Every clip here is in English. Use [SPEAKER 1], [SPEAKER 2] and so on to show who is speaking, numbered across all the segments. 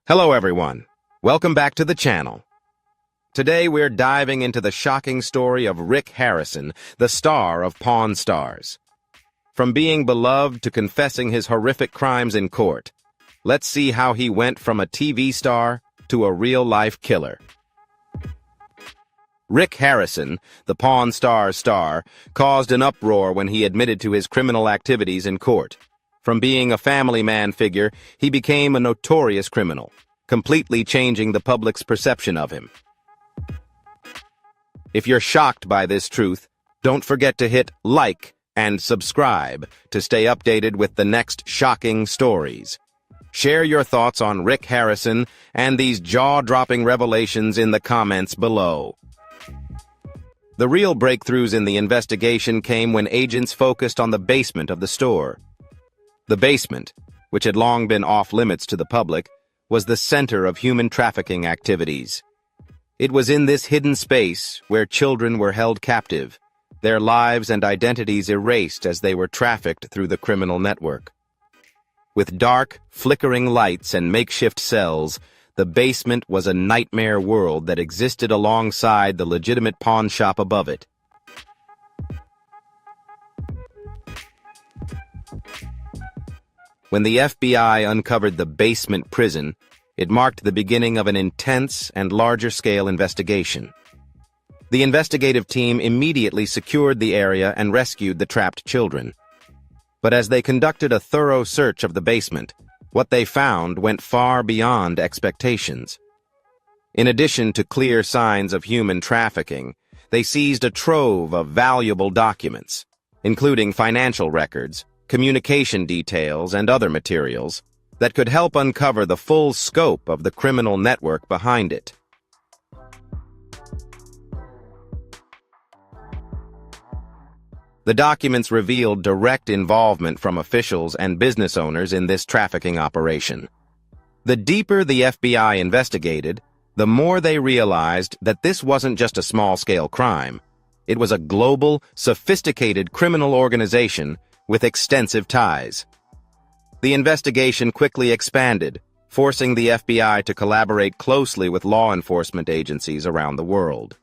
[SPEAKER 1] Hello everyone, welcome back to the channel. Today we're diving into the shocking story of Rick Harrison, the star of Pawn Stars. From being beloved to confessing his horrific crimes in court, let's see how he went from a TV star to a real-life killer. Rick Harrison, the Pawn Stars star, caused an uproar when he admitted to his criminal activities in court. From being a family man figure, he became a notorious criminal, completely changing the public's perception of him. If you're shocked by this truth, don't forget to hit like and subscribe to stay updated with the next shocking stories. Share your thoughts on Rick Harrison and these jaw-dropping revelations in the comments below. The real breakthroughs in the investigation came when agents focused on the basement of the store. The basement, which had long been off-limits to the public, was the center of human trafficking activities. It was in this hidden space where children were held captive, their lives and identities erased as they were trafficked through the criminal network. With dark, flickering lights and makeshift cells, the basement was a nightmare world that existed alongside the legitimate pawn shop above it. When the FBI uncovered the basement prison, it marked the beginning of an intense and larger-scale investigation. The investigative team immediately secured the area and rescued the trapped children. But as they conducted a thorough search of the basement, what they found went far beyond expectations. In addition to clear signs of human trafficking, they seized a trove of valuable documents, including financial records, communication details, and other materials that could help uncover the full scope of the criminal network behind it. The documents revealed direct involvement from officials and business owners in this trafficking operation. The deeper the FBI investigated, the more they realized that this wasn't just a small-scale crime. It was a global, sophisticated criminal organization with extensive ties. The investigation quickly expanded, forcing the FBI to collaborate closely with law enforcement agencies around the world.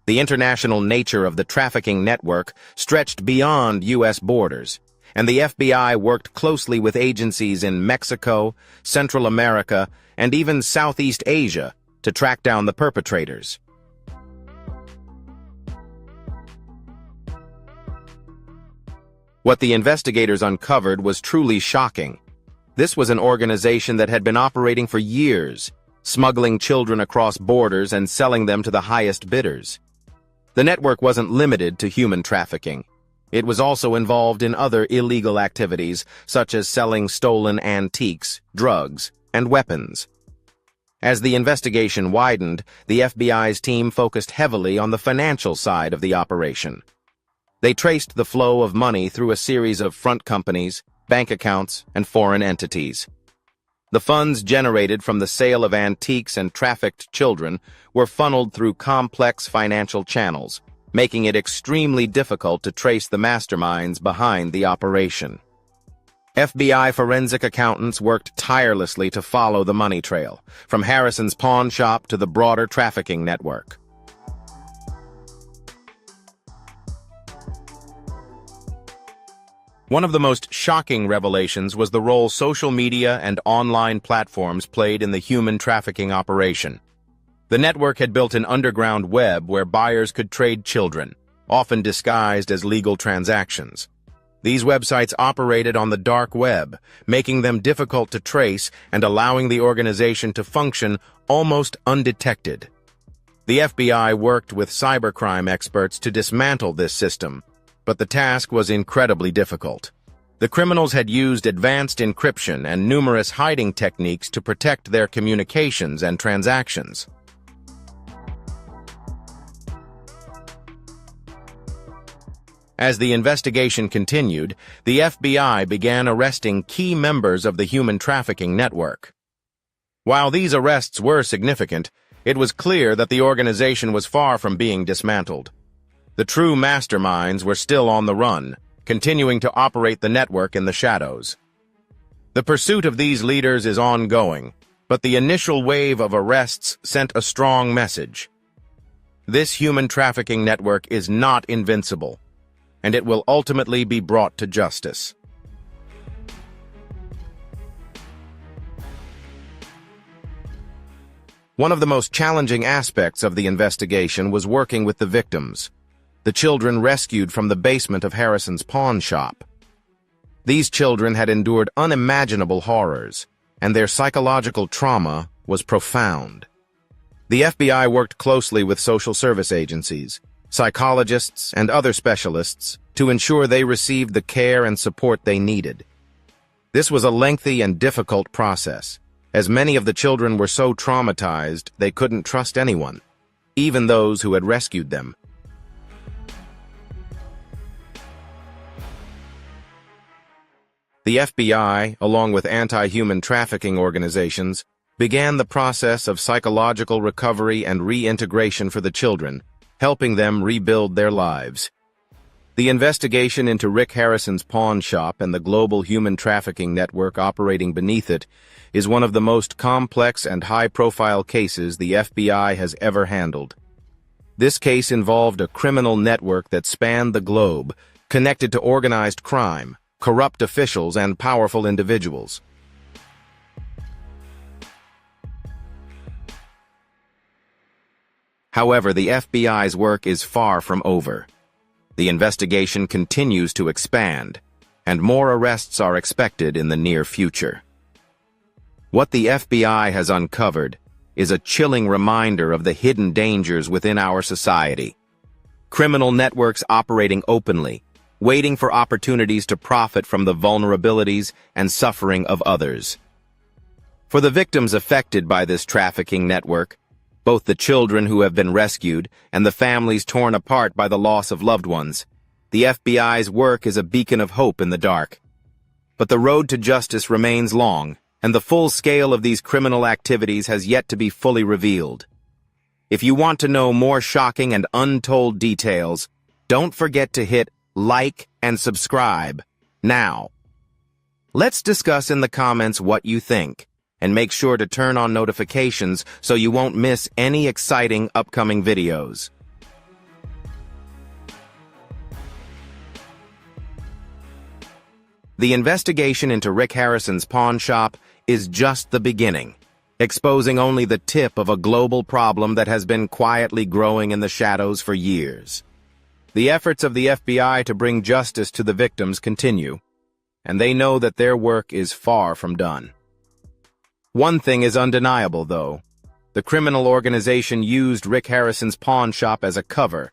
[SPEAKER 1] The international nature of the trafficking network stretched beyond U.S. borders, and the FBI worked closely with agencies in Mexico, Central America, and even Southeast Asia to track down the perpetrators. What the investigators uncovered was truly shocking. This was an organization that had been operating for years, smuggling children across borders and selling them to the highest bidders. The network wasn't limited to human trafficking. It was also involved in other illegal activities, such as selling stolen antiques, drugs, and weapons. As the investigation widened, the FBI's team focused heavily on the financial side of the operation. They traced the flow of money through a series of front companies, bank accounts, and foreign entities. The funds generated from the sale of antiques and trafficked children were funneled through complex financial channels, making it extremely difficult to trace the masterminds behind the operation. FBI forensic accountants worked tirelessly to follow the money trail, from Harrison's pawn shop to the broader trafficking network. One of the most shocking revelations was the role social media and online platforms played in the human trafficking operation. The network had built an underground web where buyers could trade children, often disguised as legal transactions. These websites operated on the dark web, making them difficult to trace and allowing the organization to function almost undetected. The FBI worked with cybercrime experts to dismantle this system, but the task was incredibly difficult. The criminals had used advanced encryption and numerous hiding techniques to protect their communications and transactions. As the investigation continued, the FBI began arresting key members of the human trafficking network. While these arrests were significant, it was clear that the organization was far from being dismantled. The true masterminds were still on the run, continuing to operate the network in the shadows. The pursuit of these leaders is ongoing, But the initial wave of arrests sent a strong message. This human trafficking network is not invincible, and it will ultimately be brought to justice. One of the most challenging aspects of the investigation was working with the victims, the children rescued from the basement of Harrison's pawn shop. These children had endured unimaginable horrors, and their psychological trauma was profound. The FBI worked closely with social service agencies, psychologists, and other specialists to ensure they received the care and support they needed. This was a lengthy and difficult process, as many of the children were so traumatized they couldn't trust anyone, even those who had rescued them. The FBI, along with anti-human trafficking organizations, began the process of psychological recovery and reintegration for the children, helping them rebuild their lives. The investigation into Rick Harrison's pawn shop and the global human trafficking network operating beneath it is one of the most complex and high-profile cases the FBI has ever handled. This case involved a criminal network that spanned the globe, connected to organized crime, corrupt officials, and powerful individuals. However, the FBI's work is far from over. The investigation continues to expand, and more arrests are expected in the near future. What the FBI has uncovered is a chilling reminder of the hidden dangers within our society. Criminal networks operating openly, waiting for opportunities to profit from the vulnerabilities and suffering of others. For the victims affected by this trafficking network, both the children who have been rescued and the families torn apart by the loss of loved ones, the FBI's work is a beacon of hope in the dark. But the road to justice remains long, and the full scale of these criminal activities has yet to be fully revealed. If you want to know more shocking and untold details, don't forget to hit like and subscribe now. Let's discuss in the comments what you think, and make sure to turn on notifications so you won't miss any exciting upcoming videos. The investigation into Rick Harrison's pawn shop is just the beginning, exposing only the tip of a global problem that has been quietly growing in the shadows for years. The efforts of the FBI to bring justice to the victims continue, and they know that their work is far from done. One thing is undeniable, though. The criminal organization used Rick Harrison's pawn shop as a cover,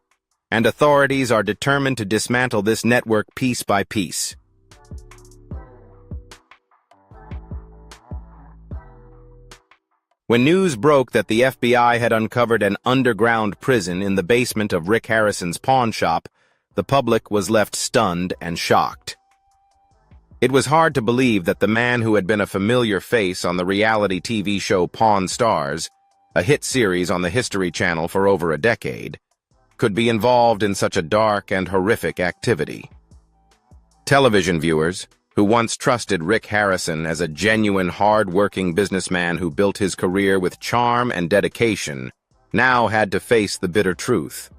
[SPEAKER 1] and authorities are determined to dismantle this network piece by piece. When news broke that the FBI had uncovered an underground prison in the basement of Rick Harrison's pawn shop, the public was left stunned and shocked. It was hard to believe that the man who had been a familiar face on the reality TV show Pawn Stars, a hit series on the History Channel for over a decade, could be involved in such a dark and horrific activity. Television viewers, who once trusted Rick Harrison as a genuine, hard-working businessman who built his career with charm and dedication, now had to face the bitter truth.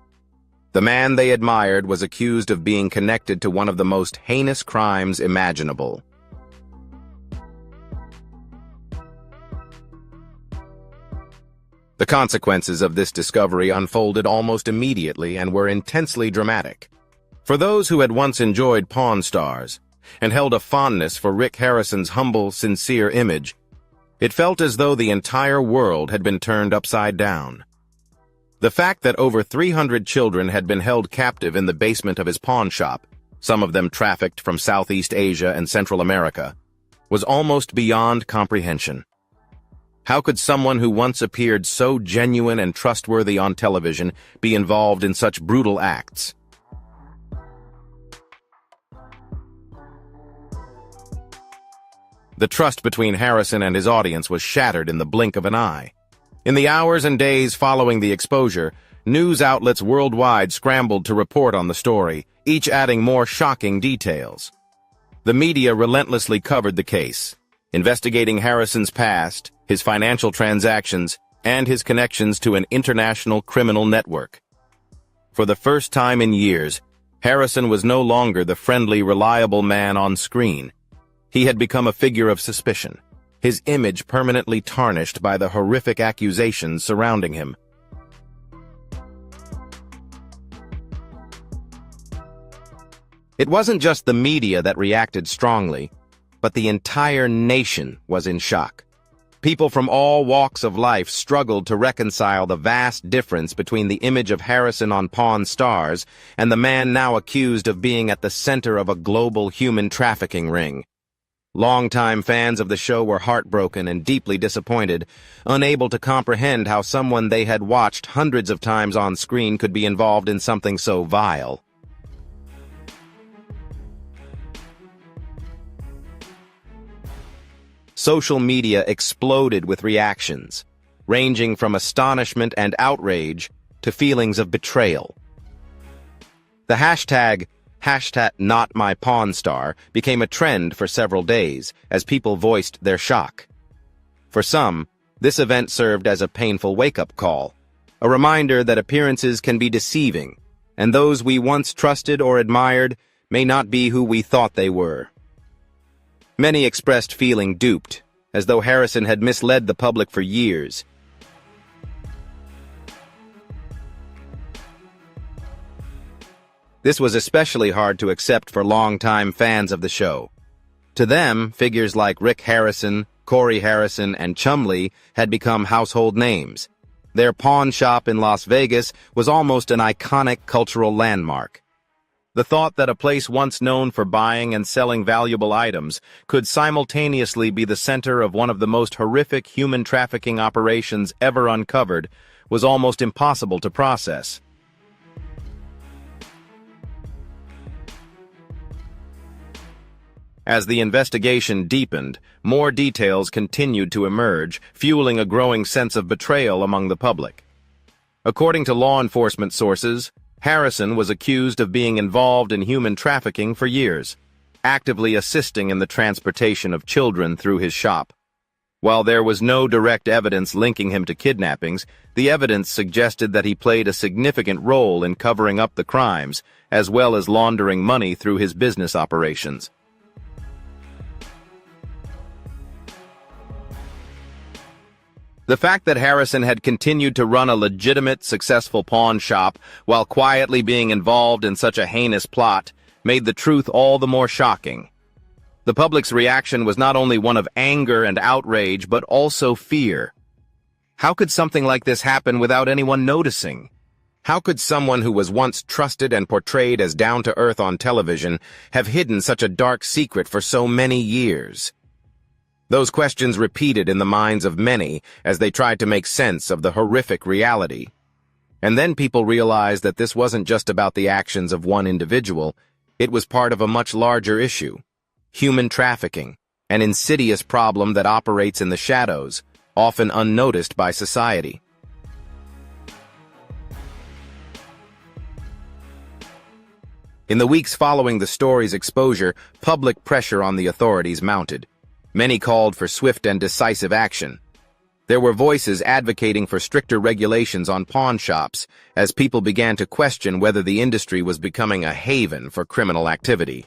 [SPEAKER 1] The man they admired was accused of being connected to one of the most heinous crimes imaginable. The consequences of this discovery unfolded almost immediately and were intensely dramatic. For those who had once enjoyed Pawn Stars and held a fondness for Rick Harrison's humble, sincere image, it felt as though the entire world had been turned upside down. The fact that over 300 children had been held captive in the basement of his pawn shop, some of them trafficked from Southeast Asia and Central America, was almost beyond comprehension. How could someone who once appeared so genuine and trustworthy on television be involved in such brutal acts? The trust between Harrison and his audience was shattered in the blink of an eye. In the hours and days following the exposure, news outlets worldwide scrambled to report on the story, each adding more shocking details. The media relentlessly covered the case, investigating Harrison's past, his financial transactions, and his connections to an international criminal network. For the first time in years, Harrison was no longer the friendly, reliable man on screen. He had become a figure of suspicion, his image permanently tarnished by the horrific accusations surrounding him. It wasn't just the media that reacted strongly, but the entire nation was in shock. People from all walks of life struggled to reconcile the vast difference between the image of Harrison on Pawn Stars and the man now accused of being at the center of a global human trafficking ring. Longtime fans of the show were heartbroken and deeply disappointed, unable to comprehend how someone they had watched hundreds of times on screen could be involved in something so vile. Social media exploded with reactions, ranging from astonishment and outrage to feelings of betrayal. The hashtag #NotMyPawnStar became a trend for several days as people voiced their shock. For some, this event served as a painful wake-up call, a reminder that appearances can be deceiving, and those we once trusted or admired may not be who we thought they were. Many expressed feeling duped, as though Harrison had misled the public for years. This was especially hard to accept for longtime fans of the show. To them, figures like Rick Harrison, Corey Harrison, and Chumlee had become household names. Their pawn shop in Las Vegas was almost an iconic cultural landmark. The thought that a place once known for buying and selling valuable items could simultaneously be the center of one of the most horrific human trafficking operations ever uncovered was almost impossible to process. As the investigation deepened, more details continued to emerge, fueling a growing sense of betrayal among the public. According to law enforcement sources, Harrison was accused of being involved in human trafficking for years, actively assisting in the transportation of children through his shop. While there was no direct evidence linking him to kidnappings, the evidence suggested that he played a significant role in covering up the crimes, as well as laundering money through his business operations. The fact that Harrison had continued to run a legitimate, successful pawn shop while quietly being involved in such a heinous plot made the truth all the more shocking. The public's reaction was not only one of anger and outrage, but also fear. How could something like this happen without anyone noticing? How could someone who was once trusted and portrayed as down-to-earth on television have hidden such a dark secret for so many years? Those questions repeated in the minds of many as they tried to make sense of the horrific reality. And then people realized that this wasn't just about the actions of one individual, it was part of a much larger issue: human trafficking, an insidious problem that operates in the shadows, often unnoticed by society. In the weeks following the story's exposure, public pressure on the authorities mounted. Many called for swift and decisive action. There were voices advocating for stricter regulations on pawn shops as people began to question whether the industry was becoming a haven for criminal activity.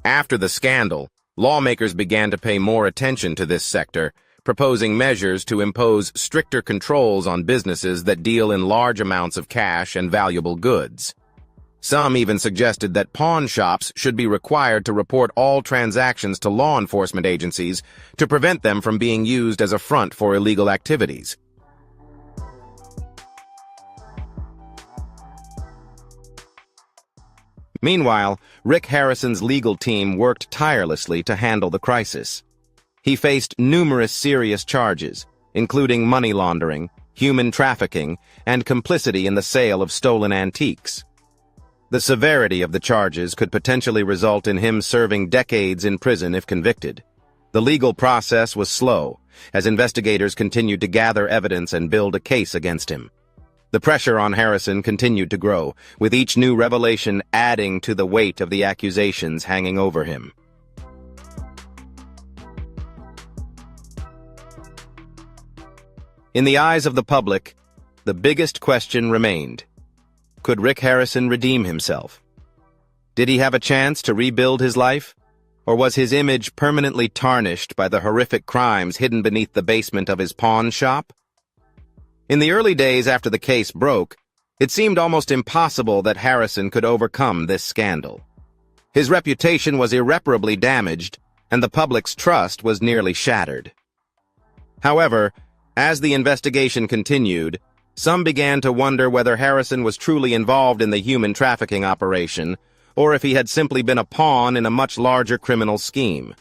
[SPEAKER 1] After the scandal, lawmakers began to pay more attention to this sector, proposing measures to impose stricter controls on businesses that deal in large amounts of cash and valuable goods. Some even suggested that pawn shops should be required to report all transactions to law enforcement agencies to prevent them from being used as a front for illegal activities. Meanwhile, Rick Harrison's legal team worked tirelessly to handle the crisis. He faced numerous serious charges, including money laundering, human trafficking, and complicity in the sale of stolen antiques. The severity of the charges could potentially result in him serving decades in prison if convicted. The legal process was slow, as investigators continued to gather evidence and build a case against him. The pressure on Harrison continued to grow, with each new revelation adding to the weight of the accusations hanging over him. In the eyes of the public, the biggest question remained. Could Rick Harrison redeem himself? Did he have a chance to rebuild his life? Or was his image permanently tarnished by the horrific crimes hidden beneath the basement of his pawn shop? In the early days after the case broke, it seemed almost impossible that Harrison could overcome this scandal. His reputation was irreparably damaged, and the public's trust was nearly shattered. However, as the investigation continued, some began to wonder whether Harrison was truly involved in the human trafficking operation, or if he had simply been a pawn in a much larger criminal scheme.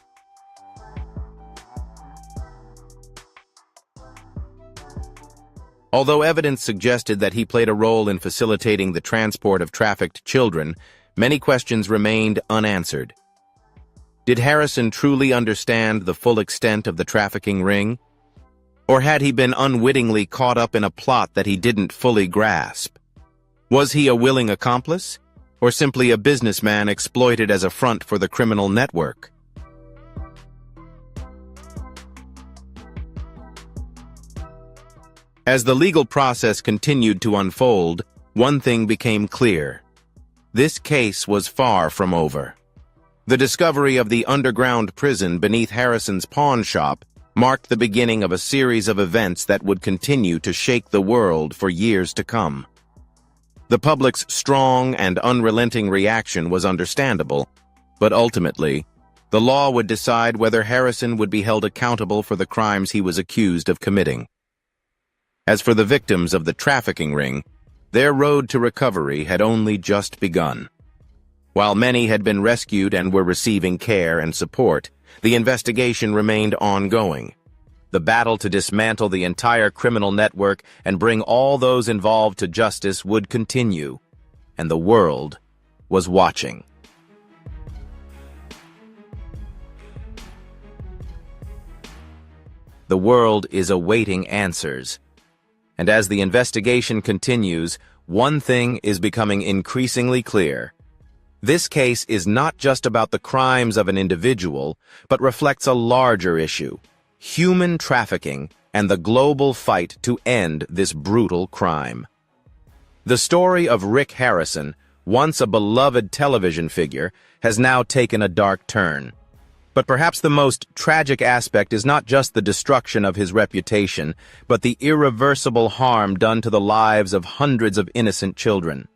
[SPEAKER 1] Although evidence suggested that he played a role in facilitating the transport of trafficked children, many questions remained unanswered. Did Harrison truly understand the full extent of the trafficking ring? Or had he been unwittingly caught up in a plot that he didn't fully grasp? Was he a willing accomplice, or simply a businessman exploited as a front for the criminal network? As the legal process continued to unfold, one thing became clear. This case was far from over. The discovery of the underground prison beneath Harrison's pawn shop marked the beginning of a series of events that would continue to shake the world for years to come. The public's strong and unrelenting reaction was understandable, but ultimately, the law would decide whether Harrison would be held accountable for the crimes he was accused of committing. As for the victims of the trafficking ring, their road to recovery had only just begun. While many had been rescued and were receiving care and support, the investigation remained ongoing. The battle to dismantle the entire criminal network and bring all those involved to justice would continue, and the world was watching. The world is awaiting answers. And as the investigation continues, one thing is becoming increasingly clear. This case is not just about the crimes of an individual, but reflects a larger issue: human trafficking and the global fight to end this brutal crime. The story of Rick Harrison, once a beloved television figure, has now taken a dark turn. But perhaps the most tragic aspect is not just the destruction of his reputation, but the irreversible harm done to the lives of hundreds of innocent children.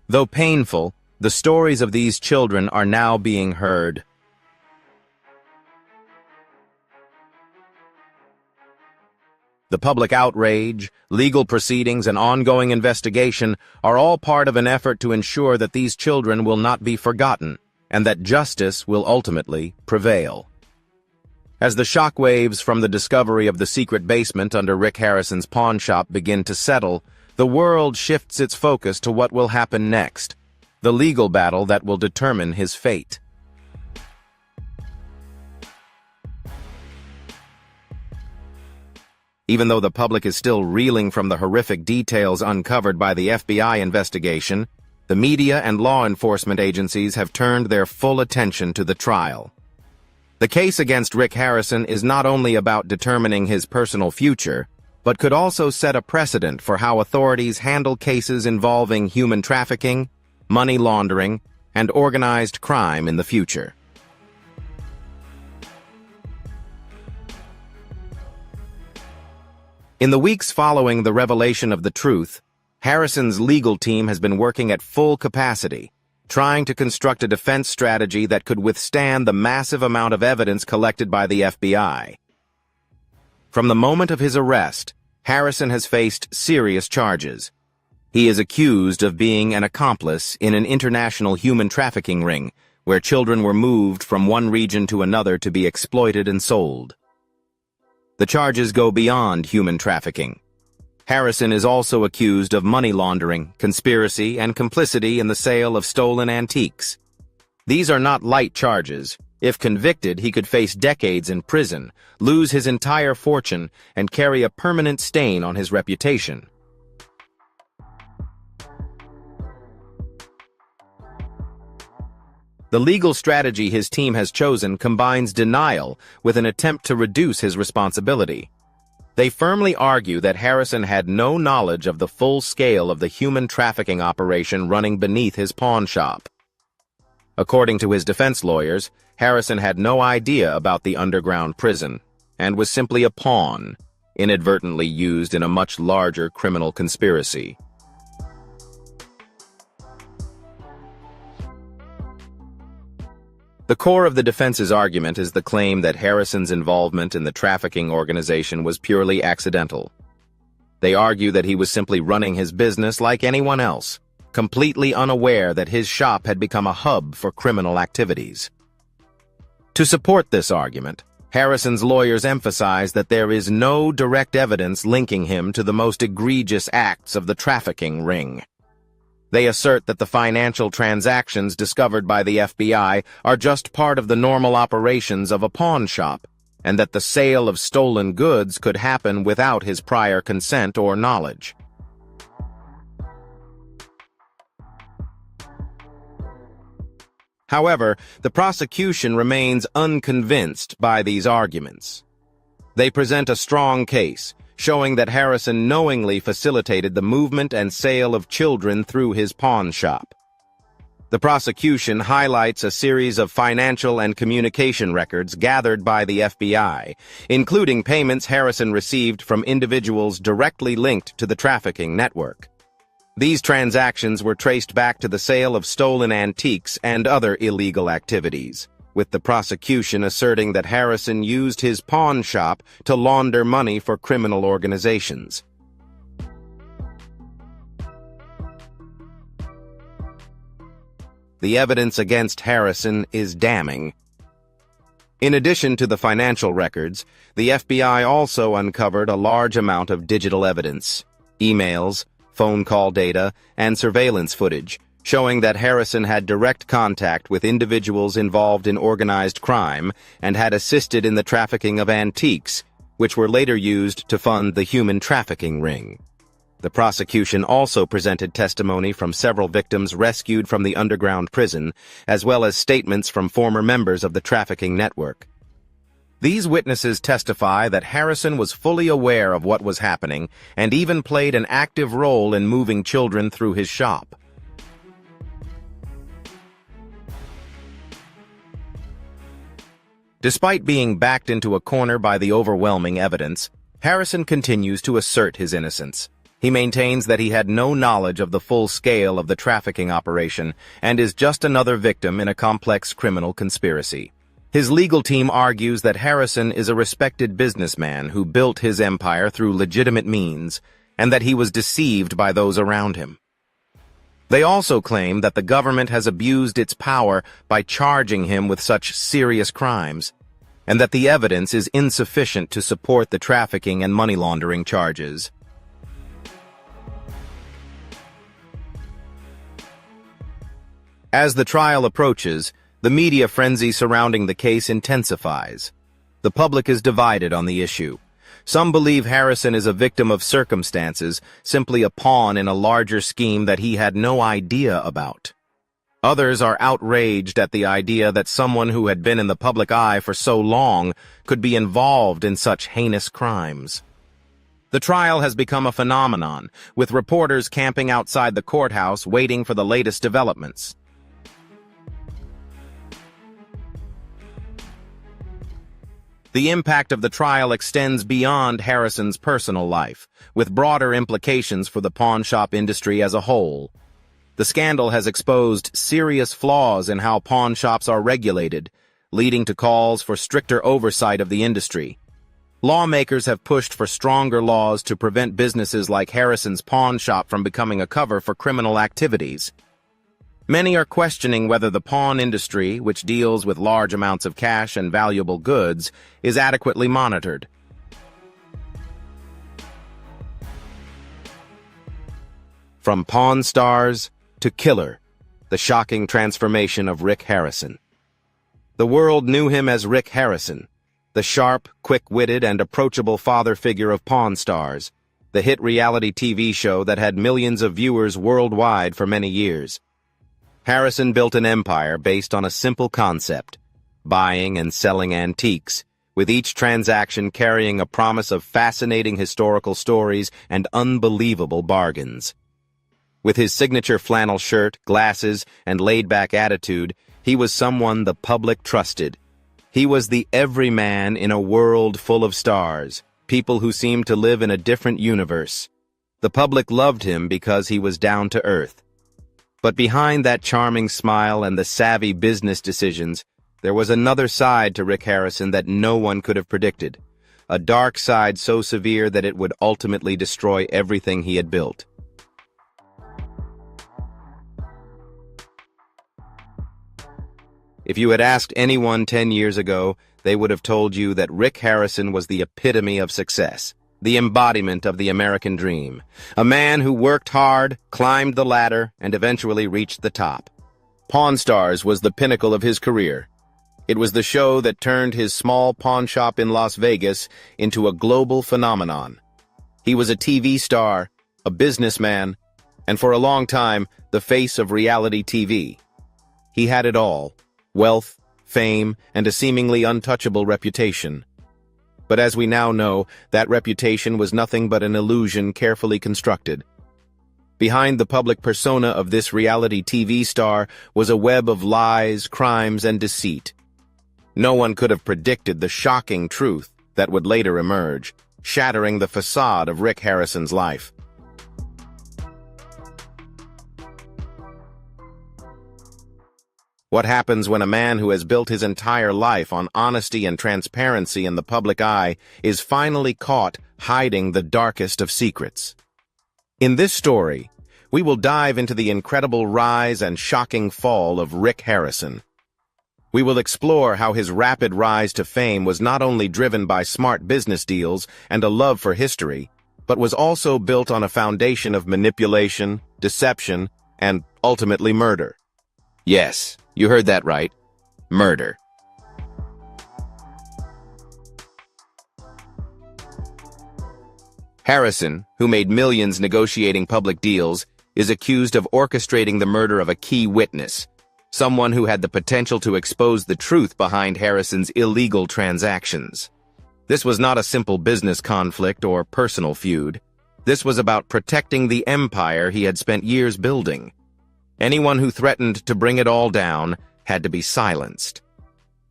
[SPEAKER 1] Though painful, the stories of these children are now being heard. The public outrage, legal proceedings, and ongoing investigation are all part of an effort to ensure that these children will not be forgotten, and that justice will ultimately prevail. As the shockwaves from the discovery of the secret basement under Rick Harrison's pawn shop begin to settle, the world shifts its focus to what will happen next, the legal battle that will determine his fate. Even though the public is still reeling from the horrific details uncovered by the FBI investigation, the media and law enforcement agencies have turned their full attention to the trial. The case against Rick Harrison is not only about determining his personal future, but could also set a precedent for how authorities handle cases involving human trafficking, money laundering, and organized crime in the future. In the weeks following the revelation of the truth, Harrison's legal team has been working at full capacity, trying to construct a defense strategy that could withstand the massive amount of evidence collected by the FBI. From the moment of his arrest, Harrison has faced serious charges. He is accused of being an accomplice in an international human trafficking ring, where children were moved from one region to another to be exploited and sold. The charges go beyond human trafficking. Harrison is also accused of money laundering, conspiracy, and complicity in the sale of stolen antiques. These are not light charges. If convicted, he could face decades in prison, lose his entire fortune, and carry a permanent stain on his reputation. The legal strategy his team has chosen combines denial with an attempt to reduce his responsibility. They firmly argue that Harrison had no knowledge of the full scale of the human trafficking operation running beneath his pawn shop. According to his defense lawyers, Harrison had no idea about the underground prison and was simply a pawn, inadvertently used in a much larger criminal conspiracy. The core of the defense's argument is the claim that Harrison's involvement in the trafficking organization was purely accidental. They argue that he was simply running his business like anyone else, completely unaware that his shop had become a hub for criminal activities. To support this argument, Harrison's lawyers emphasize that there is no direct evidence linking him to the most egregious acts of the trafficking ring. They assert that the financial transactions discovered by the FBI are just part of the normal operations of a pawn shop, and that the sale of stolen goods could happen without his prior consent or knowledge. However, the prosecution remains unconvinced by these arguments. They present a strong case, showing that Harrison knowingly facilitated the movement and sale of children through his pawn shop. The prosecution highlights a series of financial and communication records gathered by the FBI, including payments Harrison received from individuals directly linked to the trafficking network. These transactions were traced back to the sale of stolen antiques and other illegal activities, with the prosecution asserting that Harrison used his pawn shop to launder money for criminal organizations. The evidence against Harrison is damning. In addition to the financial records, the FBI also uncovered a large amount of digital evidence, emails, phone call data, and surveillance footage, showing that Harrison had direct contact with individuals involved in organized crime and had assisted in the trafficking of antiques, which were later used to fund the human trafficking ring. The prosecution also presented testimony from several victims rescued from the underground prison, as well as statements from former members of the trafficking network. These witnesses testify that Harrison was fully aware of what was happening and even played an active role in moving children through his shop. Despite being backed into a corner by the overwhelming evidence, Harrison continues to assert his innocence. He maintains that he had no knowledge of the full scale of the trafficking operation and is just another victim in a complex criminal conspiracy. His legal team argues that Harrison is a respected businessman who built his empire through legitimate means, and that he was deceived by those around him. They also claim that the government has abused its power by charging him with such serious crimes, and that the evidence is insufficient to support the trafficking and money laundering charges. As the trial approaches, the media frenzy surrounding the case intensifies. The public is divided on the issue. Some believe Harrison is a victim of circumstances, simply a pawn in a larger scheme that he had no idea about. Others are outraged at the idea that someone who had been in the public eye for so long could be involved in such heinous crimes. The trial has become a phenomenon, with reporters camping outside the courthouse waiting for the latest developments. The impact of the trial extends beyond Harrison's personal life, with broader implications for the pawnshop industry as a whole. The scandal has exposed serious flaws in how pawnshops are regulated, leading to calls for stricter oversight of the industry. Lawmakers have pushed for stronger laws to prevent businesses like Harrison's pawn shop from becoming a cover for criminal activities. Many are questioning whether the pawn industry, which deals with large amounts of cash and valuable goods, is adequately monitored. From Pawn Stars to Killer, the shocking transformation of Rick Harrison. The world knew him as Rick Harrison, the sharp, quick-witted, and approachable father figure of Pawn Stars, the hit reality TV show that had millions of viewers worldwide for many years. Harrison built an empire based on a simple concept: buying and selling antiques, with each transaction carrying a promise of fascinating historical stories and unbelievable bargains. With his signature flannel shirt, glasses, and laid-back attitude, he was someone the public trusted. He was the everyman in a world full of stars, people who seemed to live in a different universe. The public loved him because he was down to earth. But behind that charming smile and the savvy business decisions, there was another side to Rick Harrison that no one could have predicted. A dark side so severe that it would ultimately destroy everything he had built. If you had asked anyone 10 years ago, they would have told you that Rick Harrison was the epitome of success, the embodiment of the American dream, a man who worked hard, climbed the ladder, and eventually reached the top. Pawn Stars was the pinnacle of his career. It was the show that turned his small pawn shop in Las Vegas into a global phenomenon. He was a TV star, a businessman, and for a long time, the face of reality TV. He had it all: wealth, fame, and a seemingly untouchable reputation. But as we now know, that reputation was nothing but an illusion carefully constructed. Behind the public persona of this reality TV star was a web of lies, crimes, and deceit. No one could have predicted the shocking truth that would later emerge, shattering the facade of Rick Harrison's life. What happens when a man who has built his entire life on honesty and transparency in the public eye is finally caught hiding the darkest of secrets? In this story, we will dive into the incredible rise and shocking fall of Rick Harrison. We will explore how his rapid rise to fame was not only driven by smart business deals and a love for history, but was also built on a foundation of manipulation, deception, and ultimately murder. Yes, you heard that right. Murder. Harrison, who made millions negotiating public deals, is accused of orchestrating the murder of a key witness, someone who had the potential to expose the truth behind Harrison's illegal transactions. This was not a simple business conflict or personal feud. This was about protecting the empire he had spent years building. Anyone who threatened to bring it all down had to be silenced.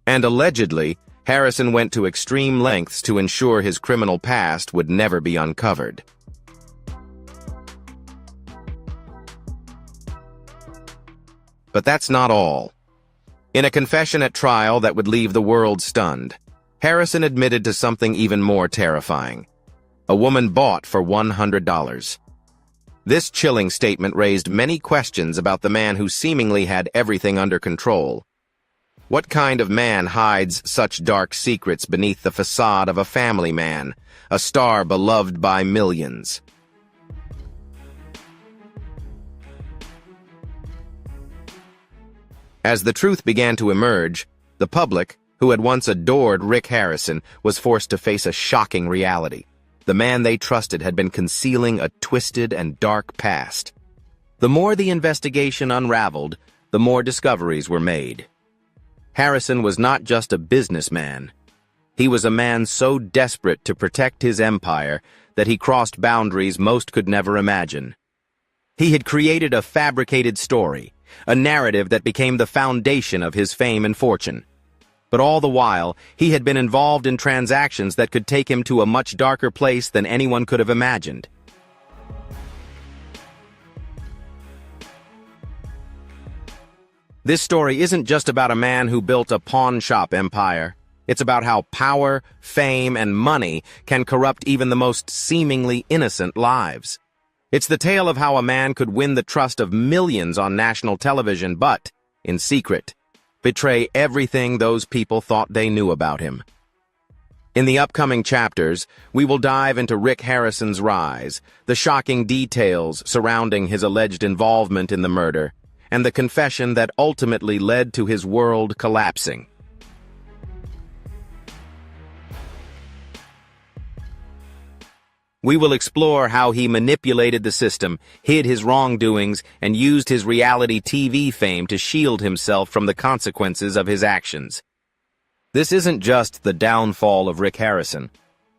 [SPEAKER 1] And allegedly, Harrison went to extreme lengths to ensure his criminal past would never be uncovered. But that's not all. In a confession at trial that would leave the world stunned, Harrison admitted to something even more terrifying: a woman bought for $100. This chilling statement raised many questions about the man who seemingly had everything under control. What kind of man hides such dark secrets beneath the facade of a family man, a star beloved by millions? As the truth began to emerge, the public, who had once adored Rick Harrison, was forced to face a shocking reality. The man they trusted had been concealing a twisted and dark past. The more the investigation unraveled, the more discoveries were made. Harrison was not just a businessman. He was a man so desperate to protect his empire that he crossed boundaries most could never imagine. He had created a fabricated story, a narrative that became the foundation of his fame and fortune. But all the while, he had been involved in transactions that could take him to a much darker place than anyone could have imagined. This story isn't just about a man who built a pawn shop empire. It's about how power, fame, and money can corrupt even the most seemingly innocent lives. It's the tale of how a man could win the trust of millions on national television, but, in secret, betray everything those people thought they knew about him. In the upcoming chapters, we will dive into Rick Harrison's rise, the shocking details surrounding his alleged involvement in the murder, and the confession that ultimately led to his world collapsing. We will explore how he manipulated the system, hid his wrongdoings, and used his reality TV fame to shield himself from the consequences of his actions. This isn't just the downfall of Rick Harrison.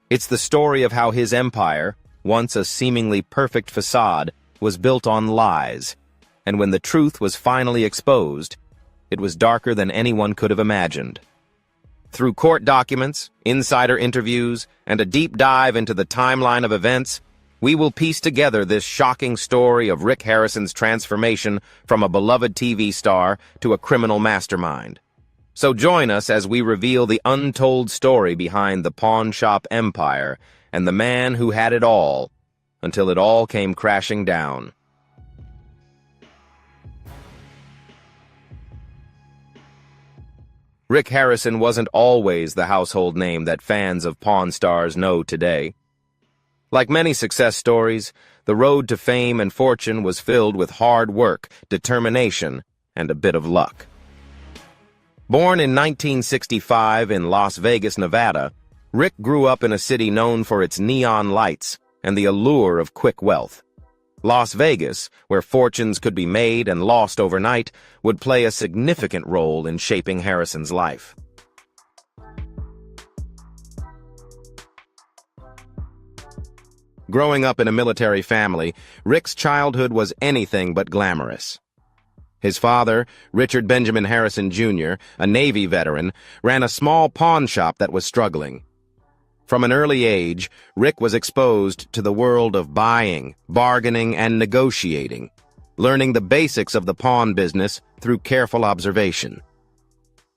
[SPEAKER 1] It's the story of how his empire, once a seemingly perfect facade, was built on lies, and when the truth was finally exposed, it was darker than anyone could have imagined. Through court documents, insider interviews, and a deep dive into the timeline of events, we will piece together this shocking story of Rick Harrison's transformation from a beloved TV star to a criminal mastermind. So join us as we reveal the untold story behind the pawn shop empire and the man who had it all, until it all came crashing down. Rick Harrison wasn't always the household name that fans of Pawn Stars know today. Like many success stories, the road to fame and fortune was filled with hard work, determination, and a bit of luck. Born in 1965 in Las Vegas, Nevada, Rick grew up in a city known for its neon lights and the allure of quick wealth. Las Vegas, where fortunes could be made and lost overnight, would play a significant role in shaping Harrison's life. Growing up in a military family, Rick's childhood was anything but glamorous. His father, Richard Benjamin Harrison Jr., a Navy veteran, ran a small pawn shop that was struggling. From an early age, Rick was exposed to the world of buying, bargaining, and negotiating, learning the basics of the pawn business through careful observation.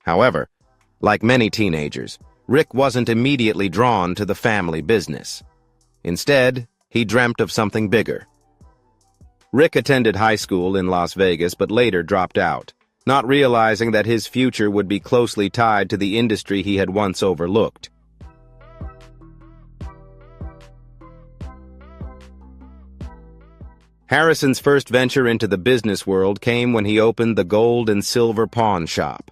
[SPEAKER 1] However, like many teenagers, Rick wasn't immediately drawn to the family business. Instead, he dreamt of something bigger. Rick attended high school in Las Vegas but later dropped out, not realizing that his future would be closely tied to the industry he had once overlooked. Harrison's first venture into the business world came when he opened the gold and silver pawn shop.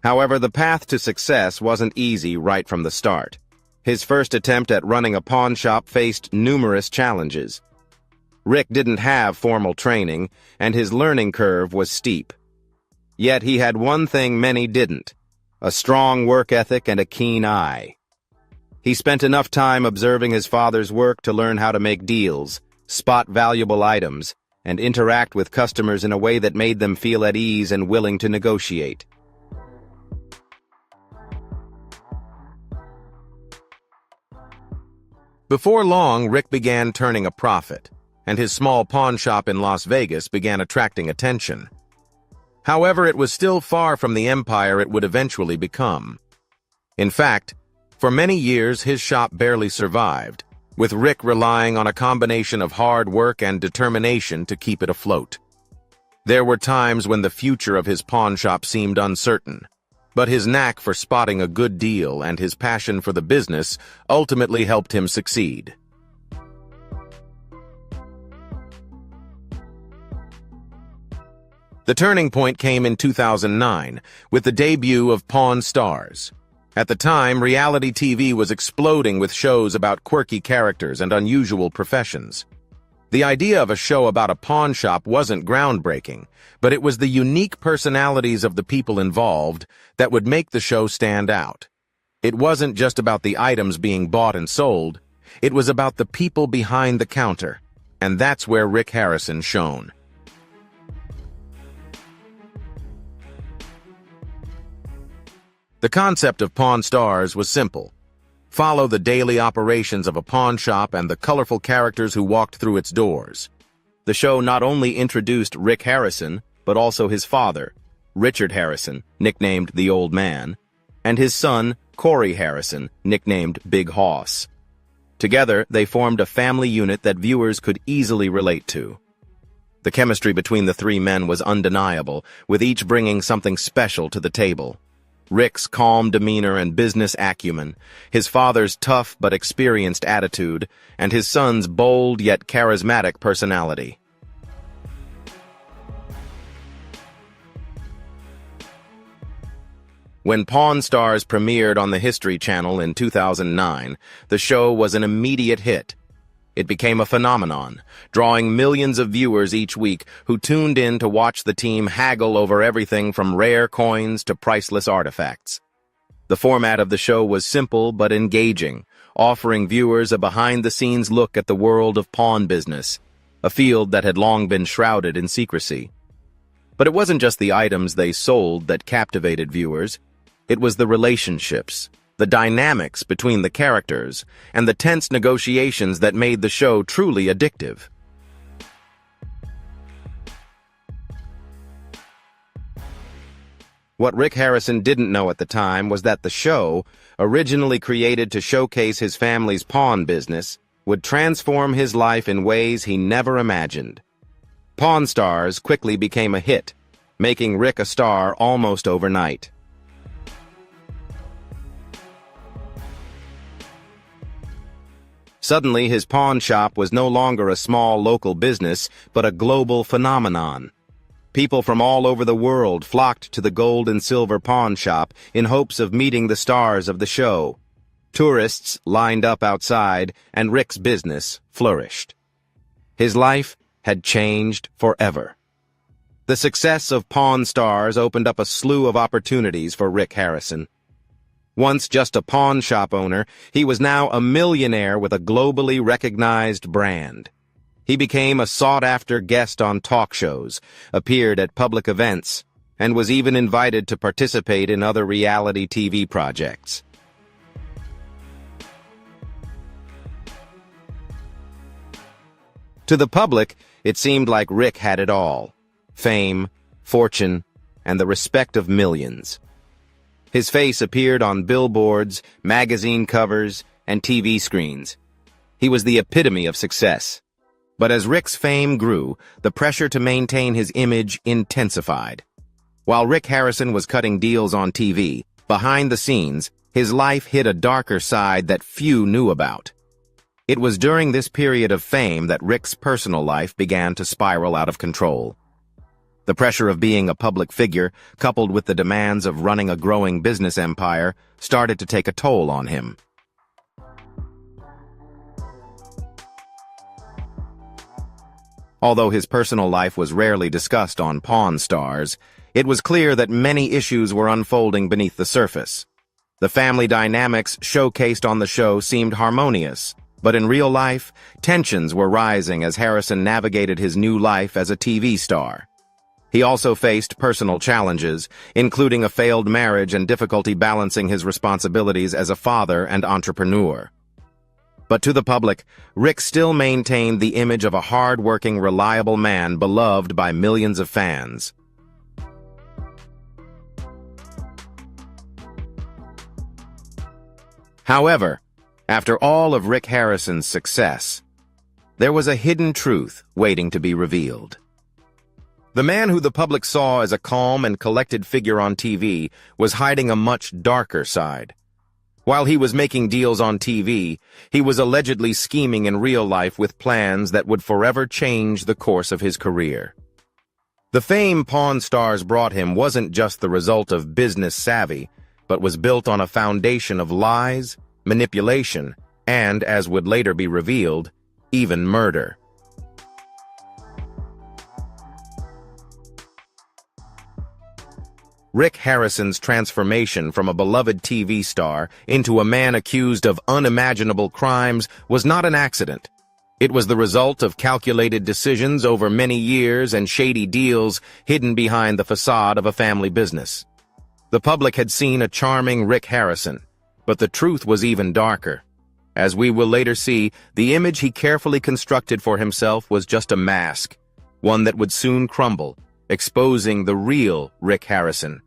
[SPEAKER 1] However, the path to success wasn't easy right from the start. His first attempt at running a pawn shop faced numerous challenges. Rick didn't have formal training, and his learning curve was steep. Yet he had one thing many didn't: a strong work ethic and a keen eye. He spent enough time observing his father's work to learn how to make deals, spot valuable items, and interact with customers in a way that made them feel at ease and willing to negotiate. Before long, Rick began turning a profit, and his small pawn shop in Las Vegas began attracting attention. However, it was still far from the empire it would eventually become. In fact, for many years his shop barely survived, with Rick relying on a combination of hard work and determination to keep it afloat. There were times when the future of his pawn shop seemed uncertain, but his knack for spotting a good deal and his passion for the business ultimately helped him succeed. The turning point came in 2009, with the debut of Pawn Stars. At the time, reality TV was exploding with shows about quirky characters and unusual professions. The idea of a show about a pawn shop wasn't groundbreaking, but it was the unique personalities of the people involved that would make the show stand out. It wasn't just about the items being bought and sold, it was about the people behind the counter, and that's where Rick Harrison shone. The concept of Pawn Stars was simple. Follow the daily operations of a pawn shop and the colorful characters who walked through its doors. The show not only introduced Rick Harrison, but also his father, Richard Harrison, nicknamed the Old Man, and his son, Corey Harrison, nicknamed Big Hoss. Together, they formed a family unit that viewers could easily relate to. The chemistry between the three men was undeniable, with each bringing something special to the table. Rick's calm demeanor and business acumen, his father's tough but experienced attitude, and his son's bold yet charismatic personality. When Pawn Stars premiered on the History Channel in 2009, the show was an immediate hit. It became a phenomenon, drawing millions of viewers each week who tuned in to watch the team haggle over everything from rare coins to priceless artifacts. The format of the show was simple but engaging, offering viewers a behind-the-scenes look at the world of pawn business, a field that had long been shrouded in secrecy. But it wasn't just the items they sold that captivated viewers. It was the relationships, the dynamics between the characters, and the tense negotiations that made the show truly addictive. What Rick Harrison didn't know at the time was that the show, originally created to showcase his family's pawn business, would transform his life in ways he never imagined. Pawn Stars quickly became a hit, making Rick a star almost overnight. Suddenly, his pawn shop was no longer a small local business, but a global phenomenon. People from all over the world flocked to the gold and silver pawn shop in hopes of meeting the stars of the show. Tourists lined up outside, and Rick's business flourished. His life had changed forever. The success of Pawn Stars opened up a slew of opportunities for Rick Harrison. Once just a pawn shop owner, he was now a millionaire with a globally recognized brand. He became a sought-after guest on talk shows, appeared at public events, and was even invited to participate in other reality TV projects. To the public, it seemed like Rick had it all: fame, fortune, and the respect of millions. His face appeared on billboards, magazine covers, and TV screens. He was the epitome of success. But as Rick's fame grew, the pressure to maintain his image intensified. While Rick Harrison was cutting deals on TV, behind the scenes, his life hid a darker side that few knew about. It was during this period of fame that Rick's personal life began to spiral out of control. The pressure of being a public figure, coupled with the demands of running a growing business empire, started to take a toll on him. Although his personal life was rarely discussed on Pawn Stars, it was clear that many issues were unfolding beneath the surface. The family dynamics showcased on the show seemed harmonious, but in real life, tensions were rising as Harrison navigated his new life as a TV star. He also faced personal challenges, including a failed marriage and difficulty balancing his responsibilities as a father and entrepreneur. But to the public, Rick still maintained the image of a hard-working, reliable man beloved by millions of fans. However, after all of Rick Harrison's success, there was a hidden truth waiting to be revealed. The man who the public saw as a calm and collected figure on TV was hiding a much darker side. While he was making deals on TV, he was allegedly scheming in real life with plans that would forever change the course of his career. The fame Pawn Stars brought him wasn't just the result of business savvy, but was built on a foundation of lies, manipulation, and, as would later be revealed, even murder. Rick Harrison's transformation from a beloved TV star into a man accused of unimaginable crimes was not an accident. It was the result of calculated decisions over many years and shady deals hidden behind the facade of a family business. The public had seen a charming Rick Harrison, but the truth was even darker. As we will later see, the image he carefully constructed for himself was just a mask, one that would soon crumble, exposing the real Rick Harrison,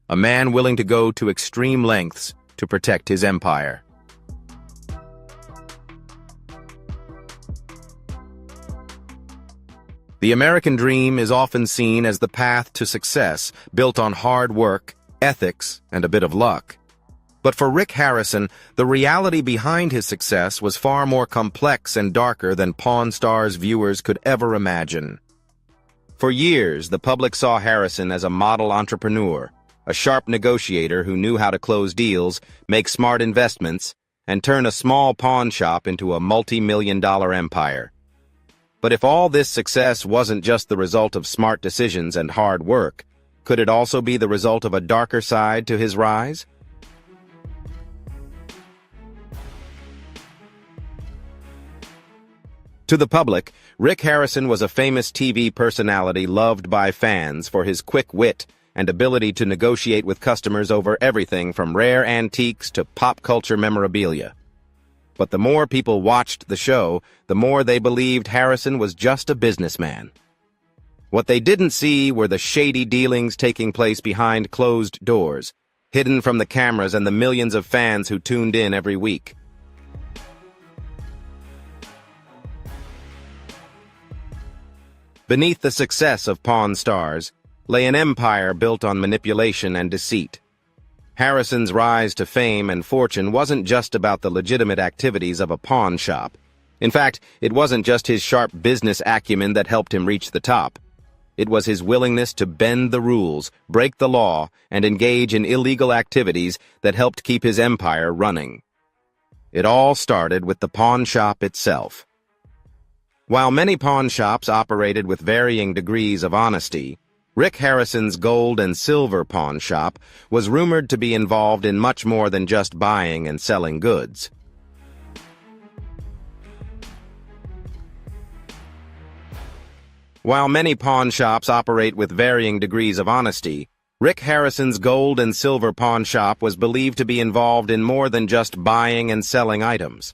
[SPEAKER 1] a man willing to go to extreme lengths to protect his empire. The American dream is often seen as the path to success, built on hard work, ethics, and a bit of luck. But for Rick Harrison, the reality behind his success was far more complex and darker than Pawn Stars viewers could ever imagine. For years, the public saw Harrison as a model entrepreneur, a sharp negotiator who knew how to close deals, make smart investments, and turn a small pawn shop into a multi-million-dollar empire. But if all this success wasn't just the result of smart decisions and hard work, could it also be the result of a darker side to his rise? To the public, Rick Harrison was a famous TV personality loved by fans for his quick wit and ability to negotiate with customers over everything from rare antiques to pop culture memorabilia. But the more people watched the show, the more they believed Harrison was just a businessman. What they didn't see were the shady dealings taking place behind closed doors, hidden from the cameras and the millions of fans who tuned in every week. Beneath the success of Pawn Stars lay an empire built on manipulation and deceit. Harrison's rise to fame and fortune wasn't just about the legitimate activities of a pawn shop. In fact, it wasn't just his sharp business acumen that helped him reach the top. It was his willingness to bend the rules, break the law, and engage in illegal activities that helped keep his empire running. It all started with the pawn shop itself. While many pawn shops operated with varying degrees of honesty, Rick Harrison's gold and silver pawn shop was rumored to be involved in much more than just buying and selling goods. While many pawn shops operate with varying degrees of honesty, Rick Harrison's gold and silver pawn shop was believed to be involved in more than just buying and selling items.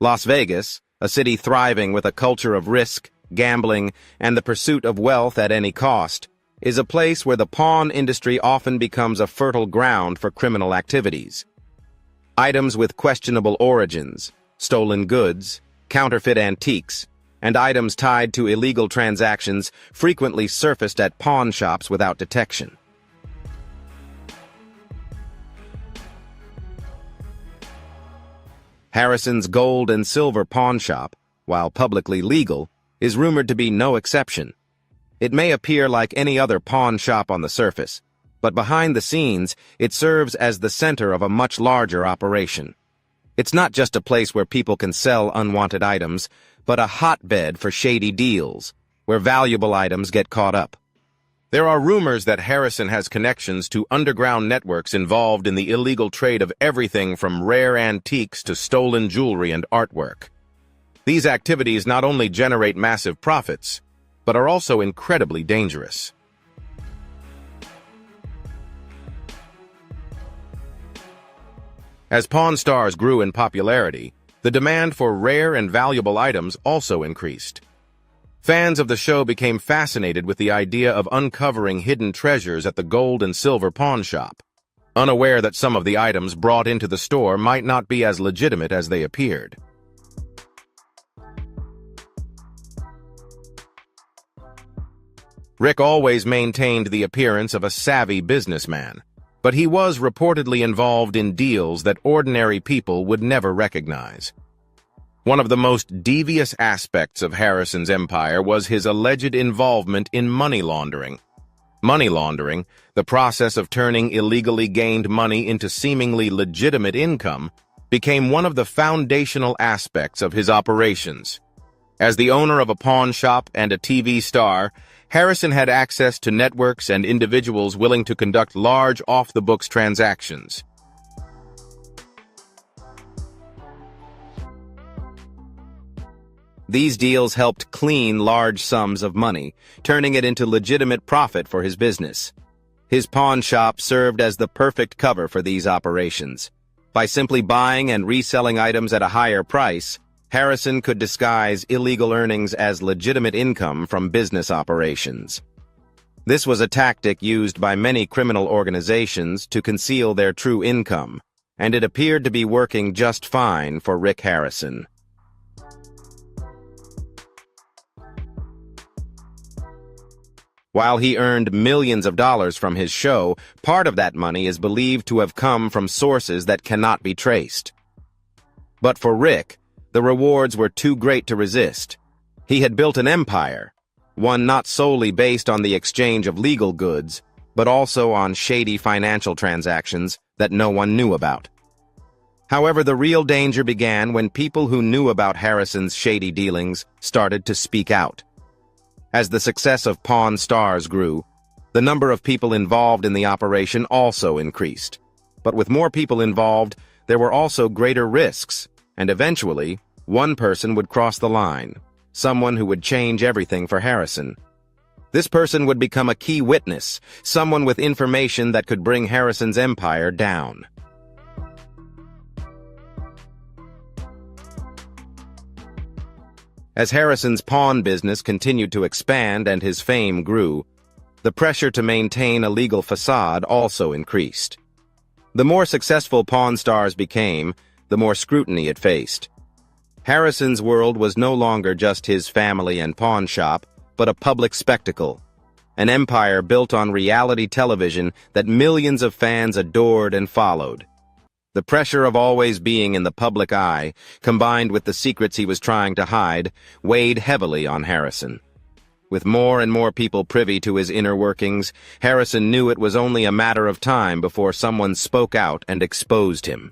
[SPEAKER 1] Las Vegas, a city thriving with a culture of risk, gambling, and the pursuit of wealth at any cost, is a place where the pawn industry often becomes a fertile ground for criminal activities. Items with questionable origins, stolen goods, counterfeit antiques, and items tied to illegal transactions frequently surfaced at pawn shops without detection. Harrison's gold and silver pawn shop, while publicly legal, is rumored to be no exception. It may appear like any other pawn shop on the surface, but behind the scenes, it serves as the center of a much larger operation. It's not just a place where people can sell unwanted items, but a hotbed for shady deals, where valuable items get caught up. There are rumors that Harrison has connections to underground networks involved in the illegal trade of everything from rare antiques to stolen jewelry and artwork. These activities not only generate massive profits, but are also incredibly dangerous. As Pawn Stars grew in popularity, the demand for rare and valuable items also increased. Fans of the show became fascinated with the idea of uncovering hidden treasures at the gold and silver pawn shop, unaware that some of the items brought into the store might not be as legitimate as they appeared. Rick always maintained the appearance of a savvy businessman, but he was reportedly involved in deals that ordinary people would never recognize. One of the most devious aspects of Harrison's empire was his alleged involvement in money laundering. Money laundering, the process of turning illegally gained money into seemingly legitimate income, became one of the foundational aspects of his operations. As the owner of a pawn shop and a TV star, Harrison had access to networks and individuals willing to conduct large off-the-books transactions. These deals helped clean large sums of money, turning it into legitimate profit for his business. His pawn shop served as the perfect cover for these operations. By simply buying and reselling items at a higher price, Harrison could disguise illegal earnings as legitimate income from business operations. This was a tactic used by many criminal organizations to conceal their true income, and it appeared to be working just fine for Rick Harrison. While he earned millions of dollars from his show, part of that money is believed to have come from sources that cannot be traced. But for Rick, the rewards were too great to resist. He had built an empire, one not solely based on the exchange of legal goods, but also on shady financial transactions that no one knew about. However, the real danger began when people who knew about Harrison's shady dealings started to speak out. As the success of Pawn Stars grew, the number of people involved in the operation also increased. But with more people involved, there were also greater risks, and eventually, one person would cross the line, someone who would change everything for Harrison. This person would become a key witness, someone with information that could bring Harrison's empire down. As Harrison's pawn business continued to expand and his fame grew, the pressure to maintain a legal facade also increased. The more successful Pawn Stars became, the more scrutiny it faced. Harrison's world was no longer just his family and pawn shop, but a public spectacle, an empire built on reality television that millions of fans adored and followed. The pressure of always being in the public eye, combined with the secrets he was trying to hide, weighed heavily on Harrison. With more and more people privy to his inner workings, Harrison knew it was only a matter of time before someone spoke out and exposed him.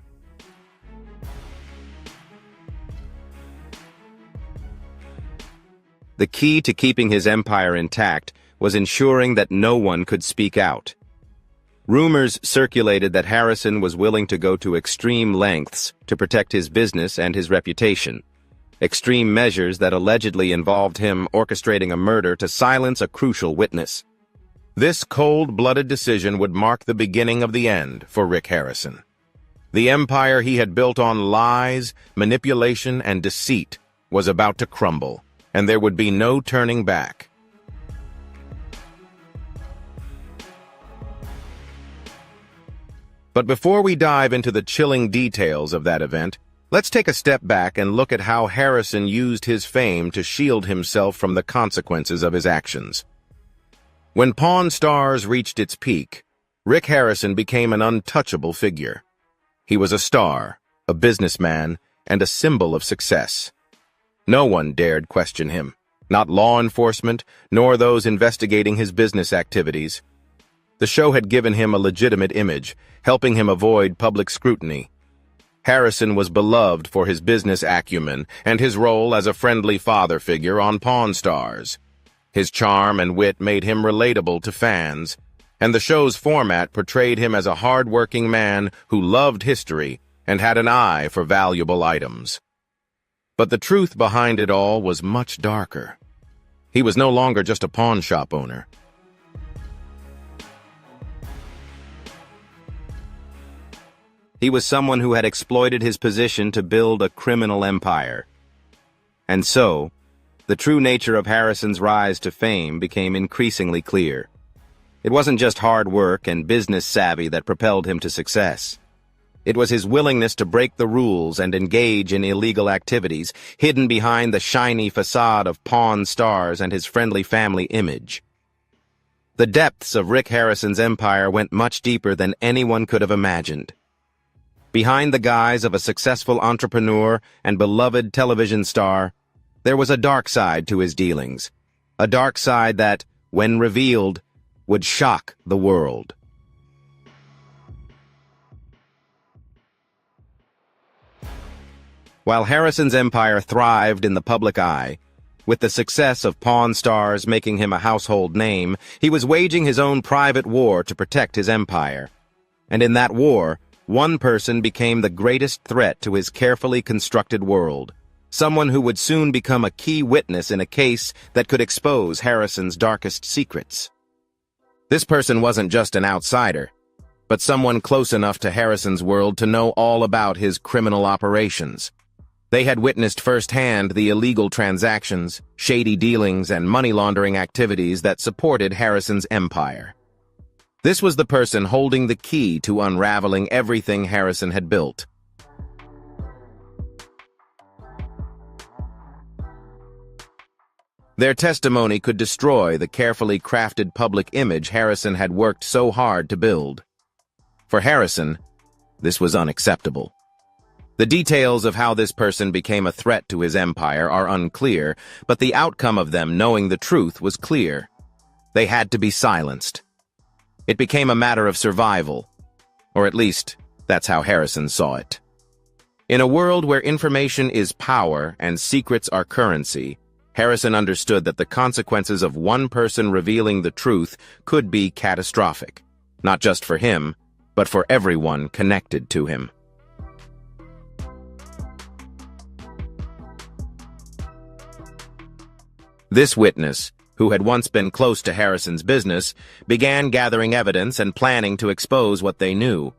[SPEAKER 1] The key to keeping his empire intact was ensuring that no one could speak out. Rumors circulated that Harrison was willing to go to extreme lengths to protect his business and his reputation. Extreme measures that allegedly involved him orchestrating a murder to silence a crucial witness. This cold-blooded decision would mark the beginning of the end for Rick Harrison. The empire he had built on lies, manipulation, and deceit was about to crumble, and there would be no turning back. But before we dive into the chilling details of that event, let's take a step back and look at how Harrison used his fame to shield himself from the consequences of his actions. When Pawn Stars reached its peak, Rick Harrison became an untouchable figure. He was a star, a businessman, and a symbol of success. No one dared question him, not law enforcement, nor those investigating his business activities. The show had given him a legitimate image, helping him avoid public scrutiny. Harrison was beloved for his business acumen and his role as a friendly father figure on Pawn Stars. His charm and wit made him relatable to fans, and the show's format portrayed him as a hard-working man who loved history and had an eye for valuable items. But the truth behind it all was much darker. He was no longer just a pawn shop owner. He was someone who had exploited his position to build a criminal empire. And so, the true nature of Harrison's rise to fame became increasingly clear. It wasn't just hard work and business savvy that propelled him to success. It was his willingness to break the rules and engage in illegal activities, hidden behind the shiny facade of Pawn Stars and his friendly family image. The depths of Rick Harrison's empire went much deeper than anyone could have imagined. Behind the guise of a successful entrepreneur and beloved television star, there was a dark side to his dealings, a dark side that, when revealed, would shock the world. While Harrison's empire thrived in the public eye, with the success of Pawn Stars making him a household name, he was waging his own private war to protect his empire. And in that war, one person became the greatest threat to his carefully constructed world, someone who would soon become a key witness in a case that could expose Harrison's darkest secrets. This person wasn't just an outsider, but someone close enough to Harrison's world to know all about his criminal operations. They had witnessed firsthand the illegal transactions, shady dealings, and money laundering activities that supported Harrison's empire. This was the person holding the key to unraveling everything Harrison had built. Their testimony could destroy the carefully crafted public image Harrison had worked so hard to build. For Harrison, this was unacceptable. The details of how this person became a threat to his empire are unclear, but the outcome of them knowing the truth was clear. They had to be silenced. It became a matter of survival, or at least, that's how Harrison saw it. In a world where information is power and secrets are currency, Harrison understood that the consequences of one person revealing the truth could be catastrophic, not just for him, but for everyone connected to him. This witness, who had once been close to Harrison's business, began gathering evidence and planning to expose what they knew.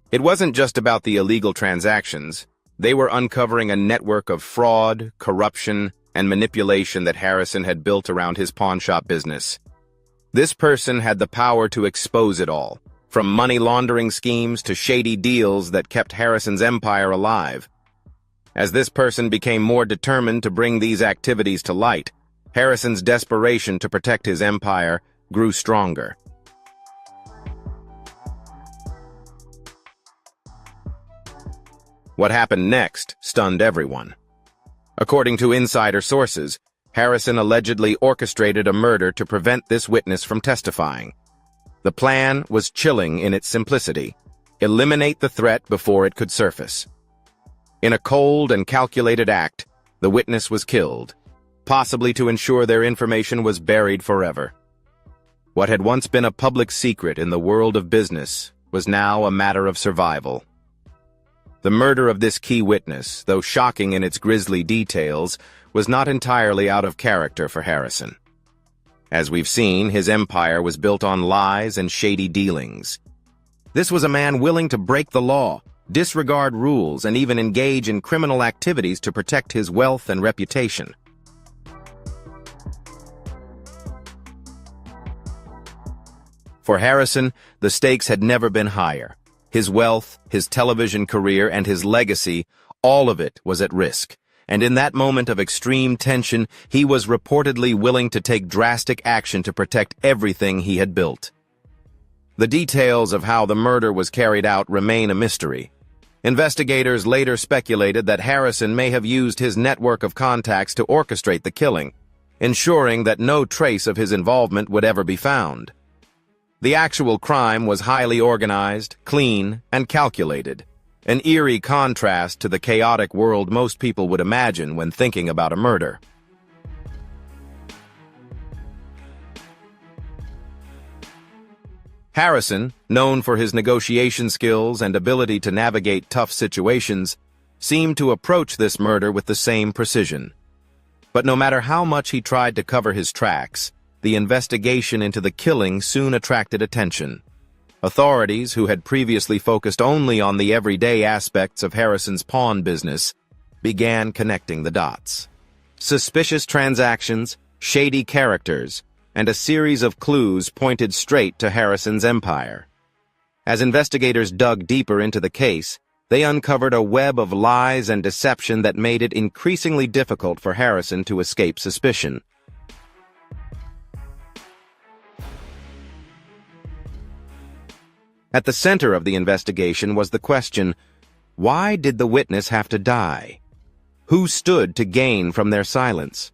[SPEAKER 1] It wasn't just about the illegal transactions. They were uncovering a network of fraud, corruption, and manipulation that Harrison had built around his pawnshop business. This person had the power to expose it all, from money laundering schemes to shady deals that kept Harrison's empire alive. As this person became more determined to bring these activities to light, Harrison's desperation to protect his empire grew stronger. What happened next stunned everyone. According to insider sources, Harrison allegedly orchestrated a murder to prevent this witness from testifying. The plan was chilling in its simplicity: eliminate the threat before it could surface. In a cold and calculated act, the witness was killed, possibly to ensure their information was buried forever. What had once been a public secret in the world of business was now a matter of survival. The murder of this key witness, though shocking in its grisly details, was not entirely out of character for Harrison. As we've seen, his empire was built on lies and shady dealings. This was a man willing to break the law, disregard rules, and even engage in criminal activities to protect his wealth and reputation. For Harrison, the stakes had never been higher. His wealth, his television career, and his legacy, all of it was at risk. And in that moment of extreme tension, he was reportedly willing to take drastic action to protect everything he had built. The details of how the murder was carried out remain a mystery. Investigators later speculated that Harrison may have used his network of contacts to orchestrate the killing, ensuring that no trace of his involvement would ever be found. The actual crime was highly organized, clean, and calculated, an eerie contrast to the chaotic world most people would imagine when thinking about a murder. Harrison, known for his negotiation skills and ability to navigate tough situations, seemed to approach this murder with the same precision. But no matter how much he tried to cover his tracks, the investigation into the killing soon attracted attention. Authorities, who had previously focused only on the everyday aspects of Harrison's pawn business, began connecting the dots. Suspicious transactions, shady characters, and a series of clues pointed straight to Harrison's empire. As investigators dug deeper into the case, they uncovered a web of lies and deception that made it increasingly difficult for Harrison to escape suspicion. At the center of the investigation was the question, why did the witness have to die? Who stood to gain from their silence?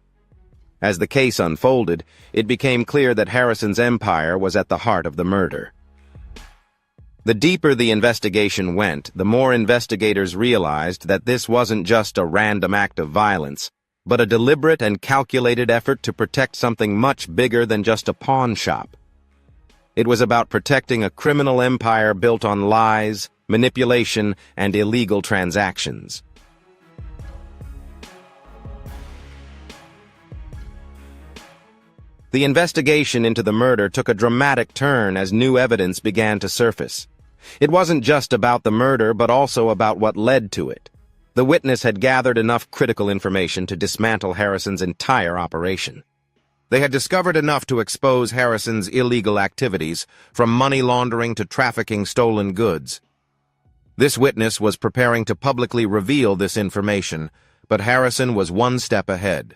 [SPEAKER 1] As the case unfolded, it became clear that Harrison's empire was at the heart of the murder. The deeper the investigation went, the more investigators realized that this wasn't just a random act of violence, but a deliberate and calculated effort to protect something much bigger than just a pawn shop. It was about protecting a criminal empire built on lies, manipulation, and illegal transactions. The investigation into the murder took a dramatic turn as new evidence began to surface. It wasn't just about the murder, but also about what led to it. The witness had gathered enough critical information to dismantle Harrison's entire operation. They had discovered enough to expose Harrison's illegal activities, from money laundering to trafficking stolen goods. This witness was preparing to publicly reveal this information, but Harrison was one step ahead.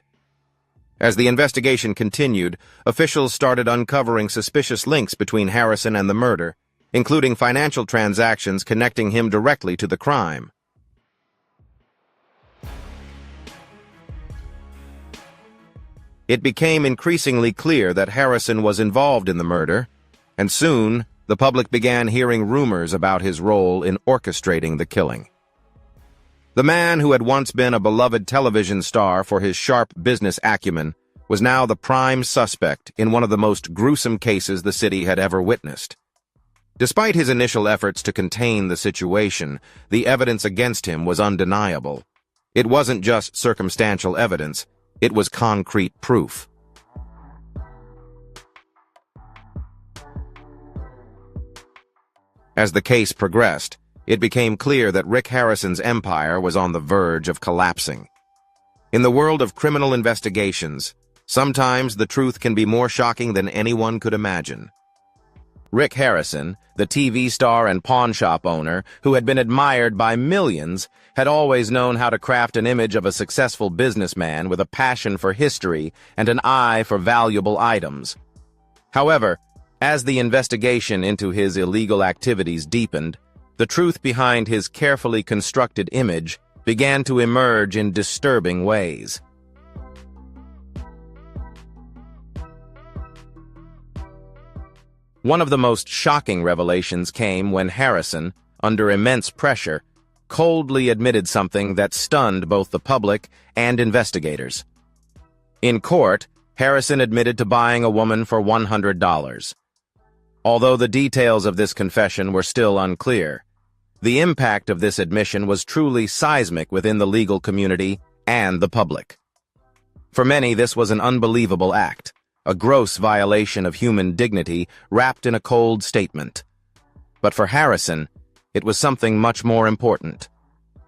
[SPEAKER 1] As the investigation continued, officials started uncovering suspicious links between Harrison and the murder, including financial transactions connecting him directly to the crime. It became increasingly clear that Harrison was involved in the murder, and soon the public began hearing rumors about his role in orchestrating the killing. The man who had once been a beloved television star for his sharp business acumen was now the prime suspect in one of the most gruesome cases the city had ever witnessed. Despite his initial efforts to contain the situation, the evidence against him was undeniable. It wasn't just circumstantial evidence. It was concrete proof. As the case progressed, it became clear that Rick Harrison's empire was on the verge of collapsing. In the world of criminal investigations, sometimes the truth can be more shocking than anyone could imagine. Rick Harrison, the TV star and pawn shop owner who had been admired by millions, had always known how to craft an image of a successful businessman with a passion for history and an eye for valuable items. However, as the investigation into his illegal activities deepened, the truth behind his carefully constructed image began to emerge in disturbing ways. One of the most shocking revelations came when Harrison, under immense pressure, coldly admitted something that stunned both the public and investigators. In court, Harrison admitted to buying a woman for $100. Although the details of this confession were still unclear, the impact of this admission was truly seismic within the legal community and the public. For many, this was an unbelievable act, a gross violation of human dignity wrapped in a cold statement. But for Harrison, it was something much more important,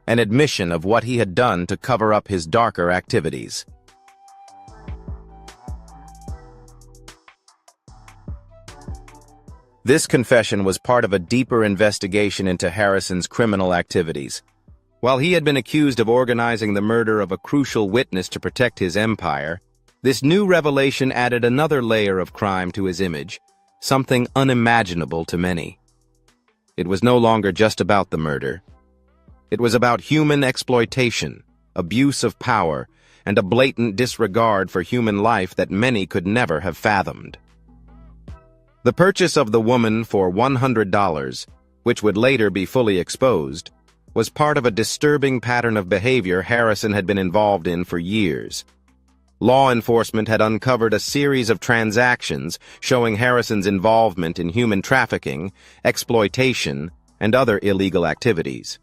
[SPEAKER 1] an admission of what he had done to cover up his darker activities. This confession was part of a deeper investigation into Harrison's criminal activities. While he had been accused of organizing the murder of a crucial witness to protect his empire, this new revelation added another layer of crime to his image, something unimaginable to many. It was no longer just about the murder. It was about human exploitation, abuse of power, and a blatant disregard for human life that many could never have fathomed. The purchase of the woman for $100, which would later be fully exposed, was part of a disturbing pattern of behavior Harrison had been involved in for years. Law enforcement had uncovered a series of transactions showing Harrison's involvement in human trafficking, exploitation, and other illegal activities.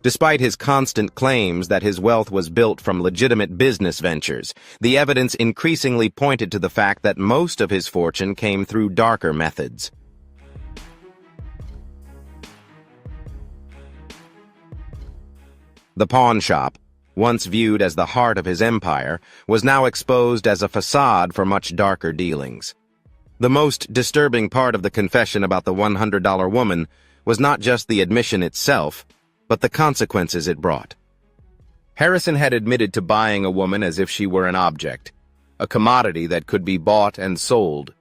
[SPEAKER 1] Despite his constant claims that his wealth was built from legitimate business ventures, the evidence increasingly pointed to the fact that most of his fortune came through darker methods. The pawn shop, once viewed as the heart of his empire, was now exposed as a facade for much darker dealings. The most disturbing part of the confession about the $100 woman was not just the admission itself, but the consequences it brought. Harrison had admitted to buying a woman as if she were an object, a commodity that could be bought and sold.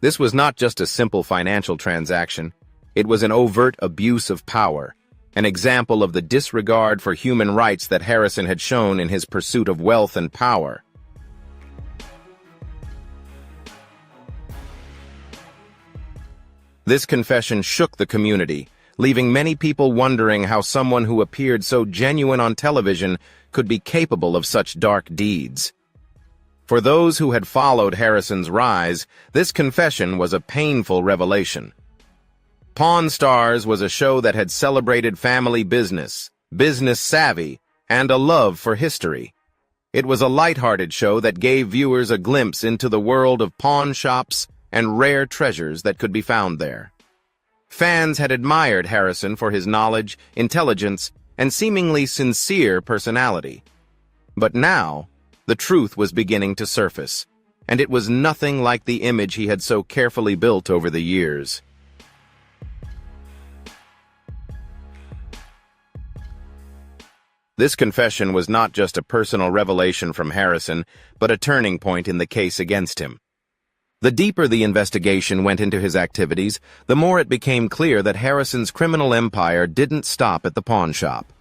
[SPEAKER 1] This was not just a simple financial transaction, it was an overt abuse of power, an example of the disregard for human rights that Harrison had shown in his pursuit of wealth and power. This confession shook the community, leaving many people wondering how someone who appeared so genuine on television could be capable of such dark deeds. For those who had followed Harrison's rise, this confession was a painful revelation. Pawn Stars was a show that had celebrated family business, business savvy, and a love for history. It was a lighthearted show that gave viewers a glimpse into the world of pawn shops and rare treasures that could be found there. Fans had admired Harrison for his knowledge, intelligence, and seemingly sincere personality. But now, the truth was beginning to surface, and it was nothing like the image he had so carefully built over the years. This confession was not just a personal revelation from Harrison, but a turning point in the case against him. The deeper the investigation went into his activities, the more it became clear that Harrison's criminal empire didn't stop at the pawn shop.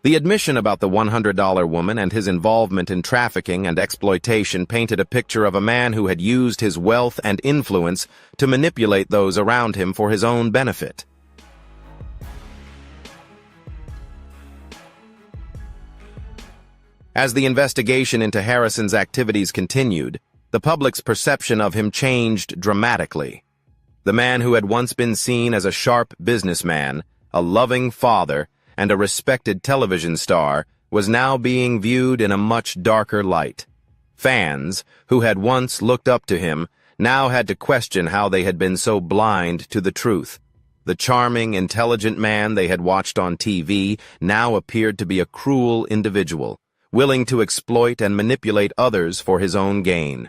[SPEAKER 1] The admission about the $100 woman and his involvement in trafficking and exploitation painted a picture of a man who had used his wealth and influence to manipulate those around him for his own benefit. As the investigation into Harrison's activities continued, the public's perception of him changed dramatically. The man who had once been seen as a sharp businessman, a loving father, and a respected television star was now being viewed in a much darker light. Fans, who had once looked up to him, now had to question how they had been so blind to the truth. The charming, intelligent man they had watched on TV now appeared to be a cruel individual, willing to exploit and manipulate others for his own gain.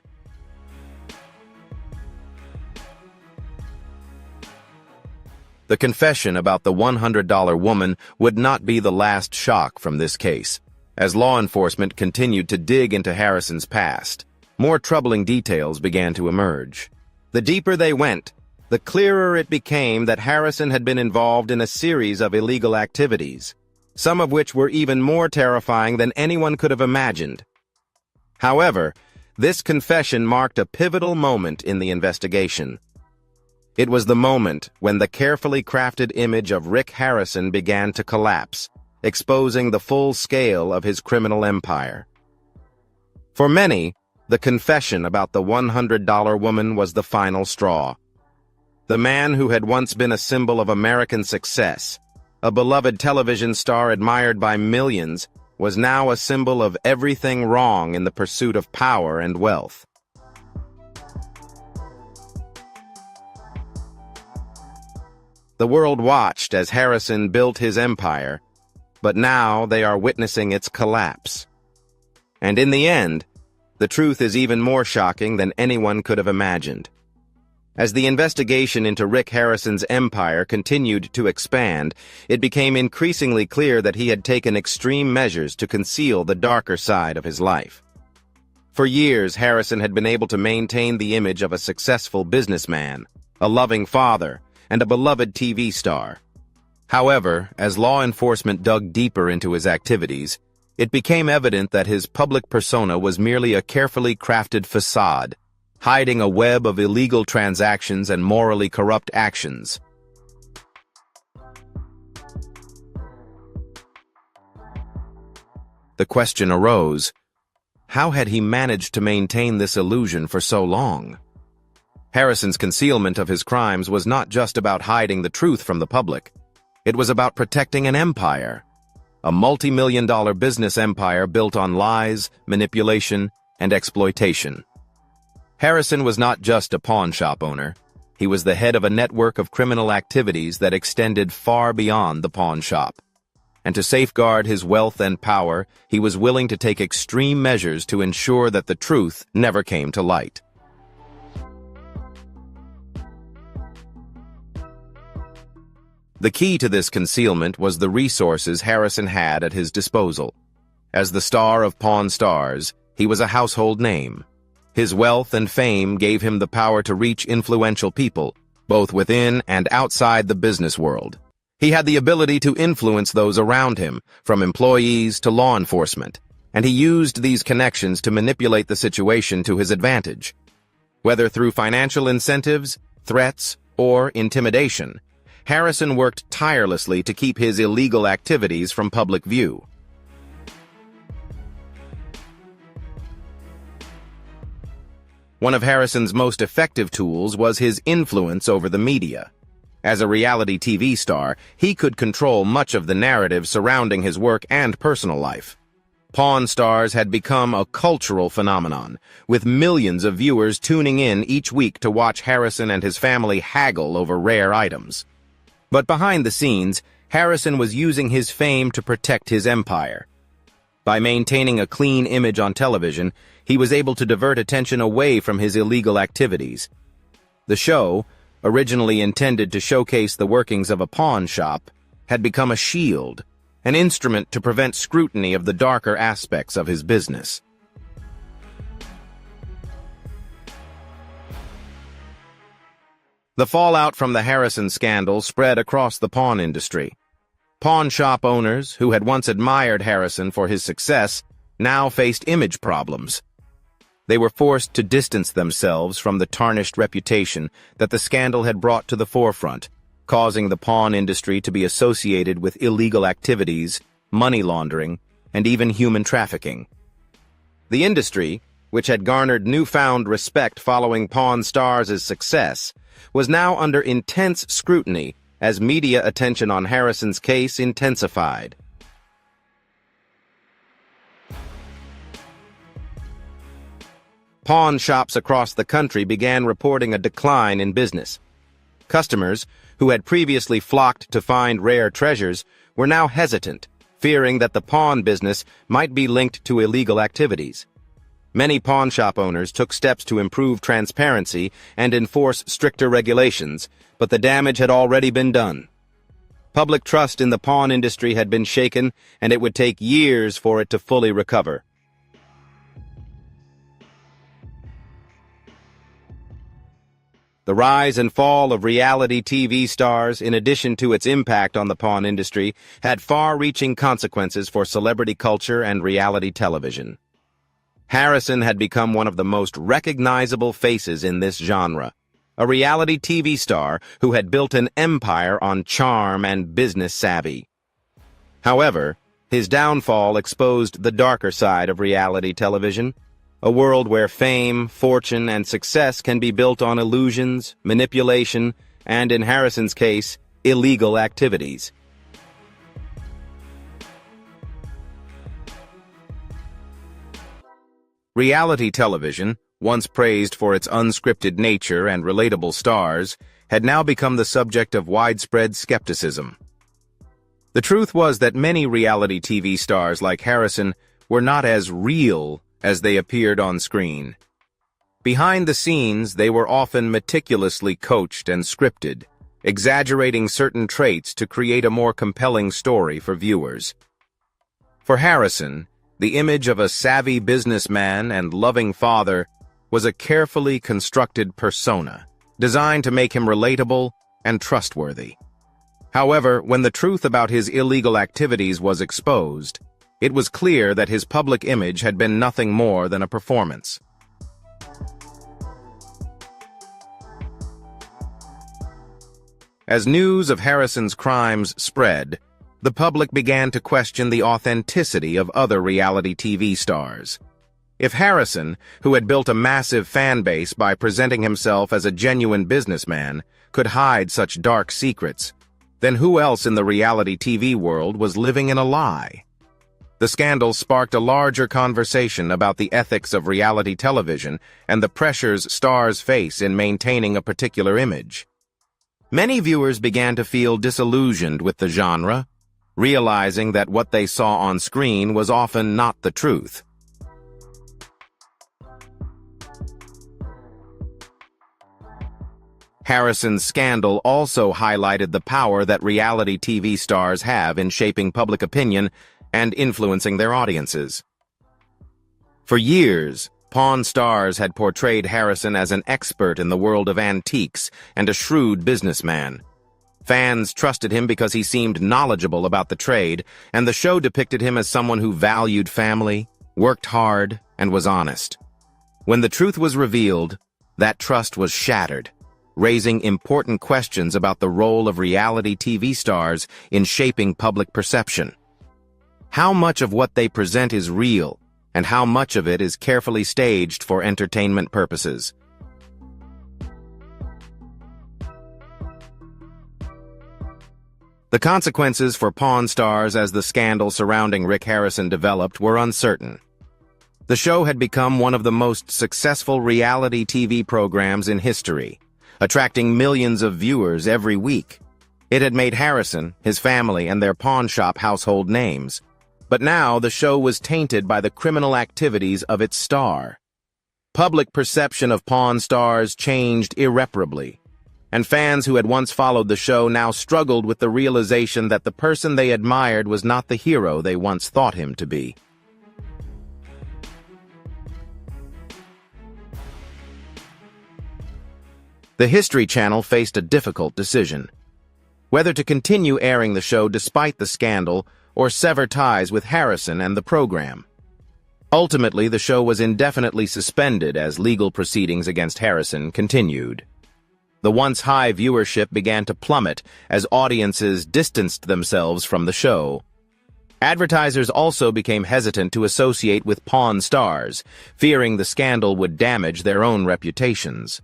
[SPEAKER 1] The confession about the $100 woman would not be the last shock from this case. As law enforcement continued to dig into Harrison's past, more troubling details began to emerge. The deeper they went, the clearer it became that Harrison had been involved in a series of illegal activities, some of which were even more terrifying than anyone could have imagined. However, this confession marked a pivotal moment in the investigation. It was the moment when the carefully crafted image of Rick Harrison began to collapse, exposing the full scale of his criminal empire. For many, the confession about the $100 woman was the final straw. The man who had once been a symbol of American success, a beloved television star admired by millions, was now a symbol of everything wrong in the pursuit of power and wealth. The world watched as Harrison built his empire, but now they are witnessing its collapse. And in the end, the truth is even more shocking than anyone could have imagined. As the investigation into Rick Harrison's empire continued to expand, it became increasingly clear that he had taken extreme measures to conceal the darker side of his life. For years, Harrison had been able to maintain the image of a successful businessman, a loving father, and a beloved TV star. However, as law enforcement dug deeper into his activities, it became evident that his public persona was merely a carefully crafted facade, hiding a web of illegal transactions and morally corrupt actions. The question arose, how had he managed to maintain this illusion for so long? Harrison's concealment of his crimes was not just about hiding the truth from the public. It was about protecting an empire, a multi-million-dollar business empire built on lies, manipulation, and exploitation. Harrison was not just a pawn shop owner. He was the head of a network of criminal activities that extended far beyond the pawn shop. And to safeguard his wealth and power, he was willing to take extreme measures to ensure that the truth never came to light. The key to this concealment was the resources Harrison had at his disposal. As the star of Pawn Stars, he was a household name. His wealth and fame gave him the power to reach influential people, both within and outside the business world. He had the ability to influence those around him, from employees to law enforcement, and he used these connections to manipulate the situation to his advantage. Whether through financial incentives, threats, or intimidation, Harrison worked tirelessly to keep his illegal activities from public view. One of Harrison's most effective tools was his influence over the media. As a reality TV star, he could control much of the narrative surrounding his work and personal life. Pawn Stars had become a cultural phenomenon, with millions of viewers tuning in each week to watch Harrison and his family haggle over rare items. But behind the scenes, Harrison was using his fame to protect his empire. By maintaining a clean image on television, he was able to divert attention away from his illegal activities. The show, originally intended to showcase the workings of a pawn shop, had become a shield, an instrument to prevent scrutiny of the darker aspects of his business. The fallout from the Harrison scandal spread across the pawn industry. Pawn shop owners, who had once admired Harrison for his success, now faced image problems. They were forced to distance themselves from the tarnished reputation that the scandal had brought to the forefront, causing the pawn industry to be associated with illegal activities, money laundering, and even human trafficking. The industry, which had garnered newfound respect following Pawn Stars' success, was now under intense scrutiny as media attention on Harrison's case intensified. pawn shops across the country began reporting a decline in business. Customers, who had previously flocked to find rare treasures, were now hesitant, fearing that the pawn business might be linked to illegal activities. Many pawn shop owners took steps to improve transparency and enforce stricter regulations, but the damage had already been done. Public trust in the pawn industry had been shaken, and it would take years for it to fully recover. The rise and fall of reality TV stars, in addition to its impact on the pawn industry, had far-reaching consequences for celebrity culture and reality television. Harrison had become one of the most recognizable faces in this genre, a reality TV star who had built an empire on charm and business savvy. However, his downfall exposed the darker side of reality television, a world where fame, fortune, and success can be built on illusions, manipulation, and, in Harrison's case, illegal activities. Reality television, once praised for its unscripted nature and relatable stars, had now become the subject of widespread skepticism. The truth was that many reality TV stars like Harrison were not as real as they appeared on screen. Behind the scenes, they were often meticulously coached and scripted, exaggerating certain traits to create a more compelling story for viewers. For Harrison, the image of a savvy businessman and loving father was a carefully constructed persona, designed to make him relatable and trustworthy. However, when the truth about his illegal activities was exposed, it was clear that his public image had been nothing more than a performance. As news of Harrison's crimes spread, the public began to question the authenticity of other reality TV stars. If Harrison, who had built a massive fan base by presenting himself as a genuine businessman, could hide such dark secrets, then who else in the reality TV world was living in a lie? The scandal sparked a larger conversation about the ethics of reality television and the pressures stars face in maintaining a particular image. Many viewers began to feel disillusioned with the genre, realizing that what they saw on screen was often not the truth. Harrison's scandal also highlighted the power that reality TV stars have in shaping public opinion and influencing their audiences. For years, pawn stars had portrayed Harrison as an expert in the world of antiques and a shrewd businessman. Fans trusted him because he seemed knowledgeable about the trade, and the show depicted him as someone who valued family, worked hard, and was honest. When the truth was revealed, that trust was shattered, raising important questions about the role of reality TV stars in shaping public perception. How much of what they present is real, and how much of it is carefully staged for entertainment purposes? The consequences for pawn stars as the scandal surrounding Rick Harrison developed were uncertain. The show had become one of the most successful reality TV programs in history, attracting millions of viewers every week. It had made Harrison, his family, and their pawn shop household names. But now the show was tainted by the criminal activities of its star. Public perception of pawn stars changed irreparably, and fans who had once followed the show now struggled with the realization that the person they admired was not the hero they once thought him to be. The History Channel faced a difficult decision: whether to continue airing the show despite the scandal or sever ties with Harrison and the program. Ultimately, the show was indefinitely suspended as legal proceedings against Harrison continued. The once high viewership began to plummet as audiences distanced themselves from the show. Advertisers also became hesitant to associate with pawn stars, fearing the scandal would damage their own reputations.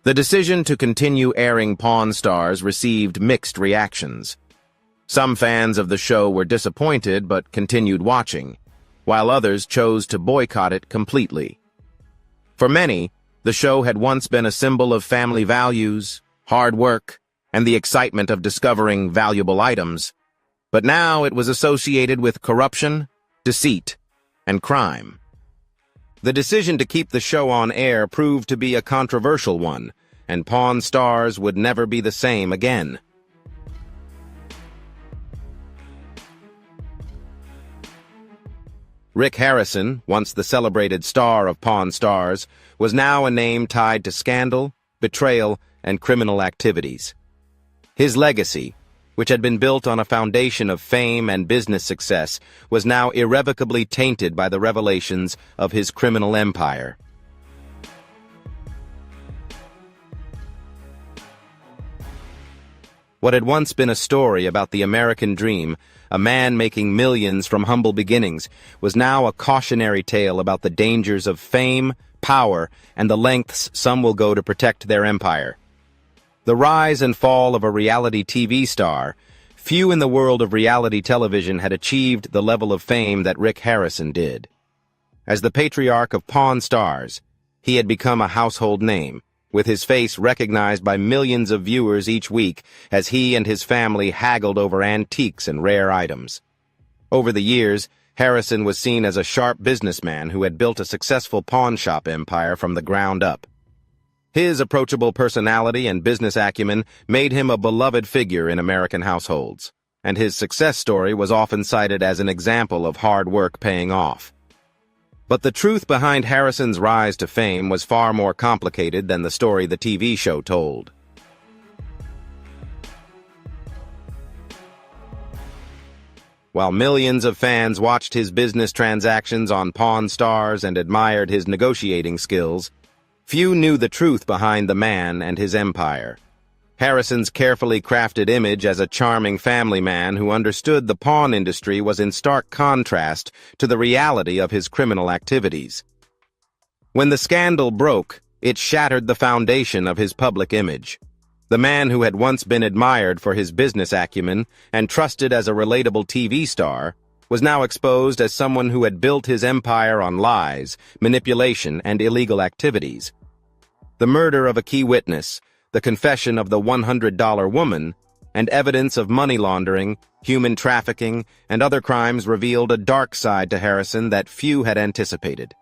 [SPEAKER 1] The decision to continue airing pawn stars received mixed reactions. Some fans of the show were disappointed but continued watching, while others chose to boycott it completely. For many, the show had once been a symbol of family values, hard work, and the excitement of discovering valuable items, but now it was associated with corruption, deceit, and crime. The decision to keep the show on air proved to be a controversial one, and Pawn Stars would never be the same again. Rick Harrison, once the celebrated star of Pawn Stars, was now a name tied to scandal, betrayal, and criminal activities. His legacy, which had been built on a foundation of fame and business success, was now irrevocably tainted by the revelations of his criminal empire. What had once been a story about the American dream, a man making millions from humble beginnings, was now a cautionary tale about the dangers of fame, power, and the lengths some will go to protect their empire. The rise and fall of a reality TV star, few in the world of reality television had achieved the level of fame that Rick Harrison did. As the patriarch of Pawn Stars, he had become a household name, with his face recognized by millions of viewers each week as he and his family haggled over antiques and rare items. Over the years, Harrison was seen as a sharp businessman who had built a successful pawn shop empire from the ground up. His approachable personality and business acumen made him a beloved figure in American households, and his success story was often cited as an example of hard work paying off. But the truth behind Harrison's rise to fame was far more complicated than the story the TV show told. While millions of fans watched his business transactions on Pawn Stars and admired his negotiating skills, few knew the truth behind the man and his empire. Harrison's carefully crafted image as a charming family man who understood the pawn industry was in stark contrast to the reality of his criminal activities. When the scandal broke, it shattered the foundation of his public image. The man who had once been admired for his business acumen and trusted as a relatable TV star was now exposed as someone who had built his empire on lies, manipulation, and illegal activities. The murder of a key witness, the confession of the $100 woman, and evidence of money laundering, human trafficking, and other crimes revealed a dark side to Harrison that few had anticipated.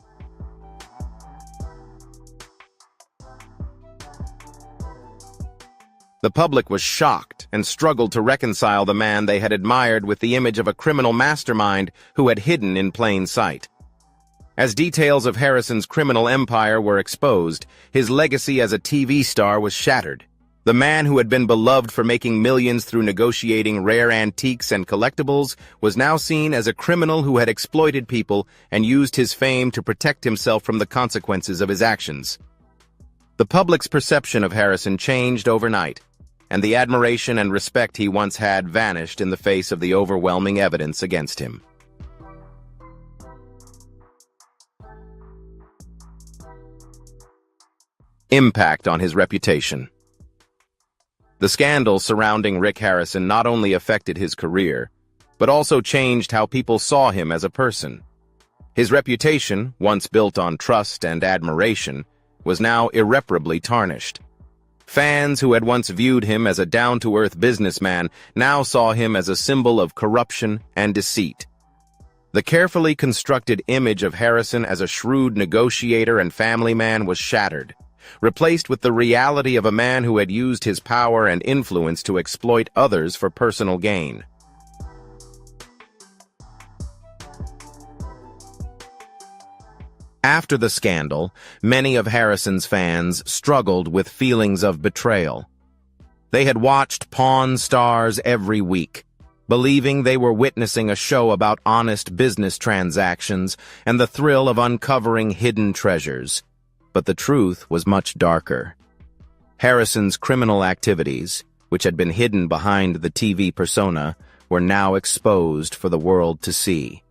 [SPEAKER 1] The public was shocked and struggled to reconcile the man they had admired with the image of a criminal mastermind who had hidden in plain sight. As details of Harrison's criminal empire were exposed, his legacy as a TV star was shattered. The man who had been beloved for making millions through negotiating rare antiques and collectibles was now seen as a criminal who had exploited people and used his fame to protect himself from the consequences of his actions. The public's perception of Harrison changed overnight, and the admiration and respect he once had vanished in the face of the overwhelming evidence against him. Impact on his reputation. The scandal surrounding Rick Harrison not only affected his career, but also changed how people saw him as a person. His reputation, once built on trust and admiration, was now irreparably tarnished. Fans who had once viewed him as a down-to-earth businessman now saw him as a symbol of corruption and deceit. The carefully constructed image of Harrison as a shrewd negotiator and family man was shattered, replaced with the reality of a man who had used his power and influence to exploit others for personal gain. After the scandal, many of Harrison's fans struggled with feelings of betrayal. They had watched Pawn Stars every week, believing they were witnessing a show about honest business transactions and the thrill of uncovering hidden treasures. But the truth was much darker. Harrison's criminal activities, which had been hidden behind the TV persona, were now exposed for the world to see.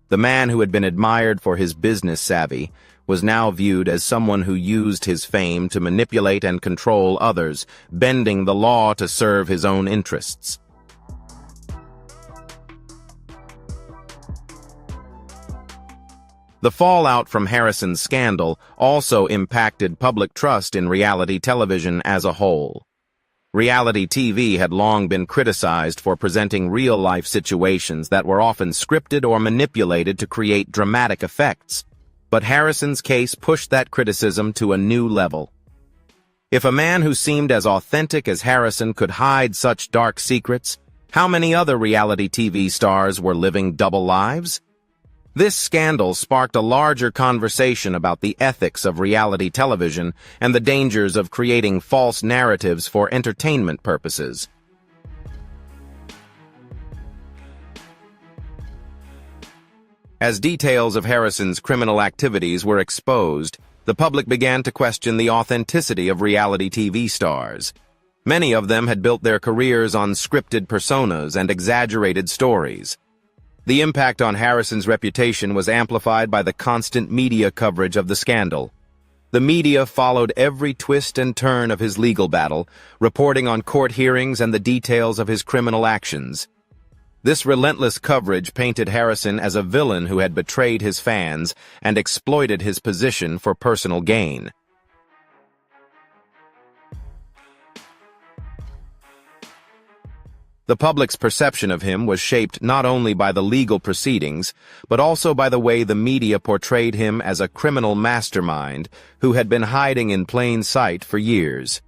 [SPEAKER 1] The man who had been admired for his business savvy was now viewed as someone who used his fame to manipulate and control others, bending the law to serve his own interests. The fallout from Harrison's scandal also impacted public trust in reality television as a whole. Reality TV had long been criticized for presenting real-life situations that were often scripted or manipulated to create dramatic effects, but Harrison's case pushed that criticism to a new level. If a man who seemed as authentic as Harrison could hide such dark secrets, how many other reality TV stars were living double lives? This scandal sparked a larger conversation about the ethics of reality television and the dangers of creating false narratives for entertainment purposes. As details of Harrison's criminal activities were exposed, the public began to question the authenticity of reality TV stars. Many of them had built their careers on scripted personas and exaggerated stories. The impact on Harrison's reputation was amplified by the constant media coverage of the scandal. The media followed every twist and turn of his legal battle, reporting on court hearings and the details of his criminal actions. This relentless coverage painted Harrison as a villain who had betrayed his fans and exploited his position for personal gain. The public's perception of him was shaped not only by the legal proceedings, but also by the way the media portrayed him as a criminal mastermind who had been hiding in plain sight for years.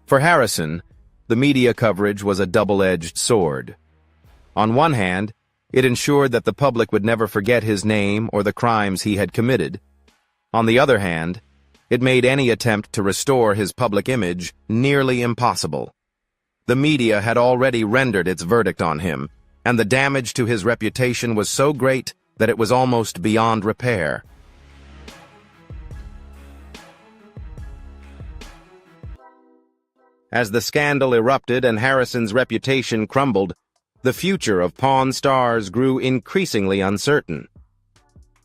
[SPEAKER 1] For Harrison, the media coverage was a double-edged sword. On one hand, it ensured that the public would never forget his name or the crimes he had committed. On the other hand, it made any attempt to restore his public image nearly impossible. The media had already rendered its verdict on him, and the damage to his reputation was so great that it was almost beyond repair. As the scandal erupted and Harrison's reputation crumbled, the future of Pawn Stars grew increasingly uncertain.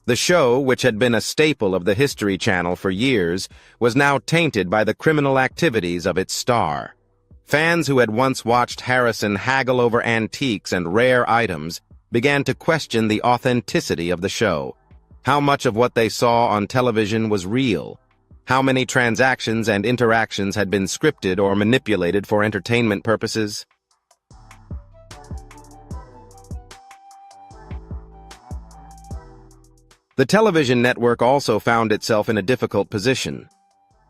[SPEAKER 1] The show, which had been a staple of the History Channel for years, was now tainted by the criminal activities of its star. Fans who had once watched Harrison haggle over antiques and rare items began to question the authenticity of the show. How much of what they saw on television was real? How many transactions and interactions had been scripted or manipulated for entertainment purposes? The television network also found itself in a difficult position.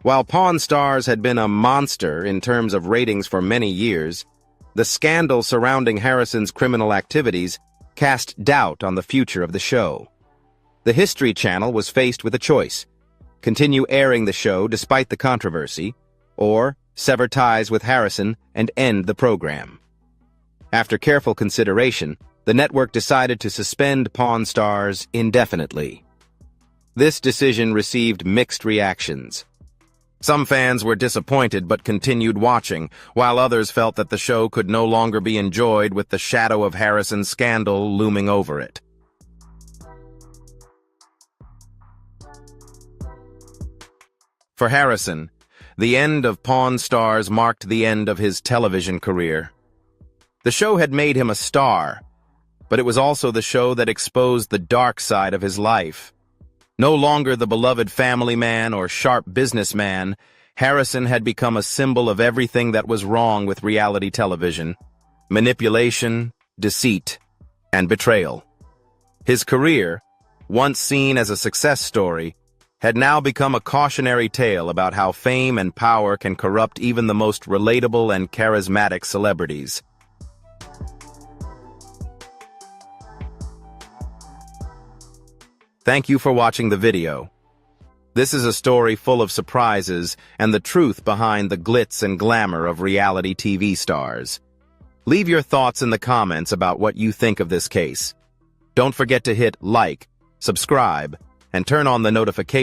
[SPEAKER 1] While Pawn Stars had been a monster in terms of ratings for many years, the scandal surrounding Harrison's criminal activities cast doubt on the future of the show. The History Channel was faced with a choice: continue airing the show despite the controversy, or sever ties with Harrison and end the program. After careful consideration, the network decided to suspend Pawn Stars indefinitely. This decision received mixed reactions. Some fans were disappointed but continued watching, while others felt that the show could no longer be enjoyed with the shadow of Harrison's scandal looming over it. For Harrison, the end of Pawn Stars marked the end of his television career. The show had made him a star, but it was also the show that exposed the dark side of his life. No longer the beloved family man or sharp businessman, Harrison had become a symbol of everything that was wrong with reality television: manipulation, deceit, and betrayal. His career, once seen as a success story, had now become a cautionary tale about how fame and power can corrupt even the most relatable and charismatic celebrities. Thank you for watching the video. This is a story full of surprises and the truth behind the glitz and glamour of reality TV stars. Leave your thoughts in the comments about what you think of this case. Don't forget to hit like, subscribe, and turn on the notifications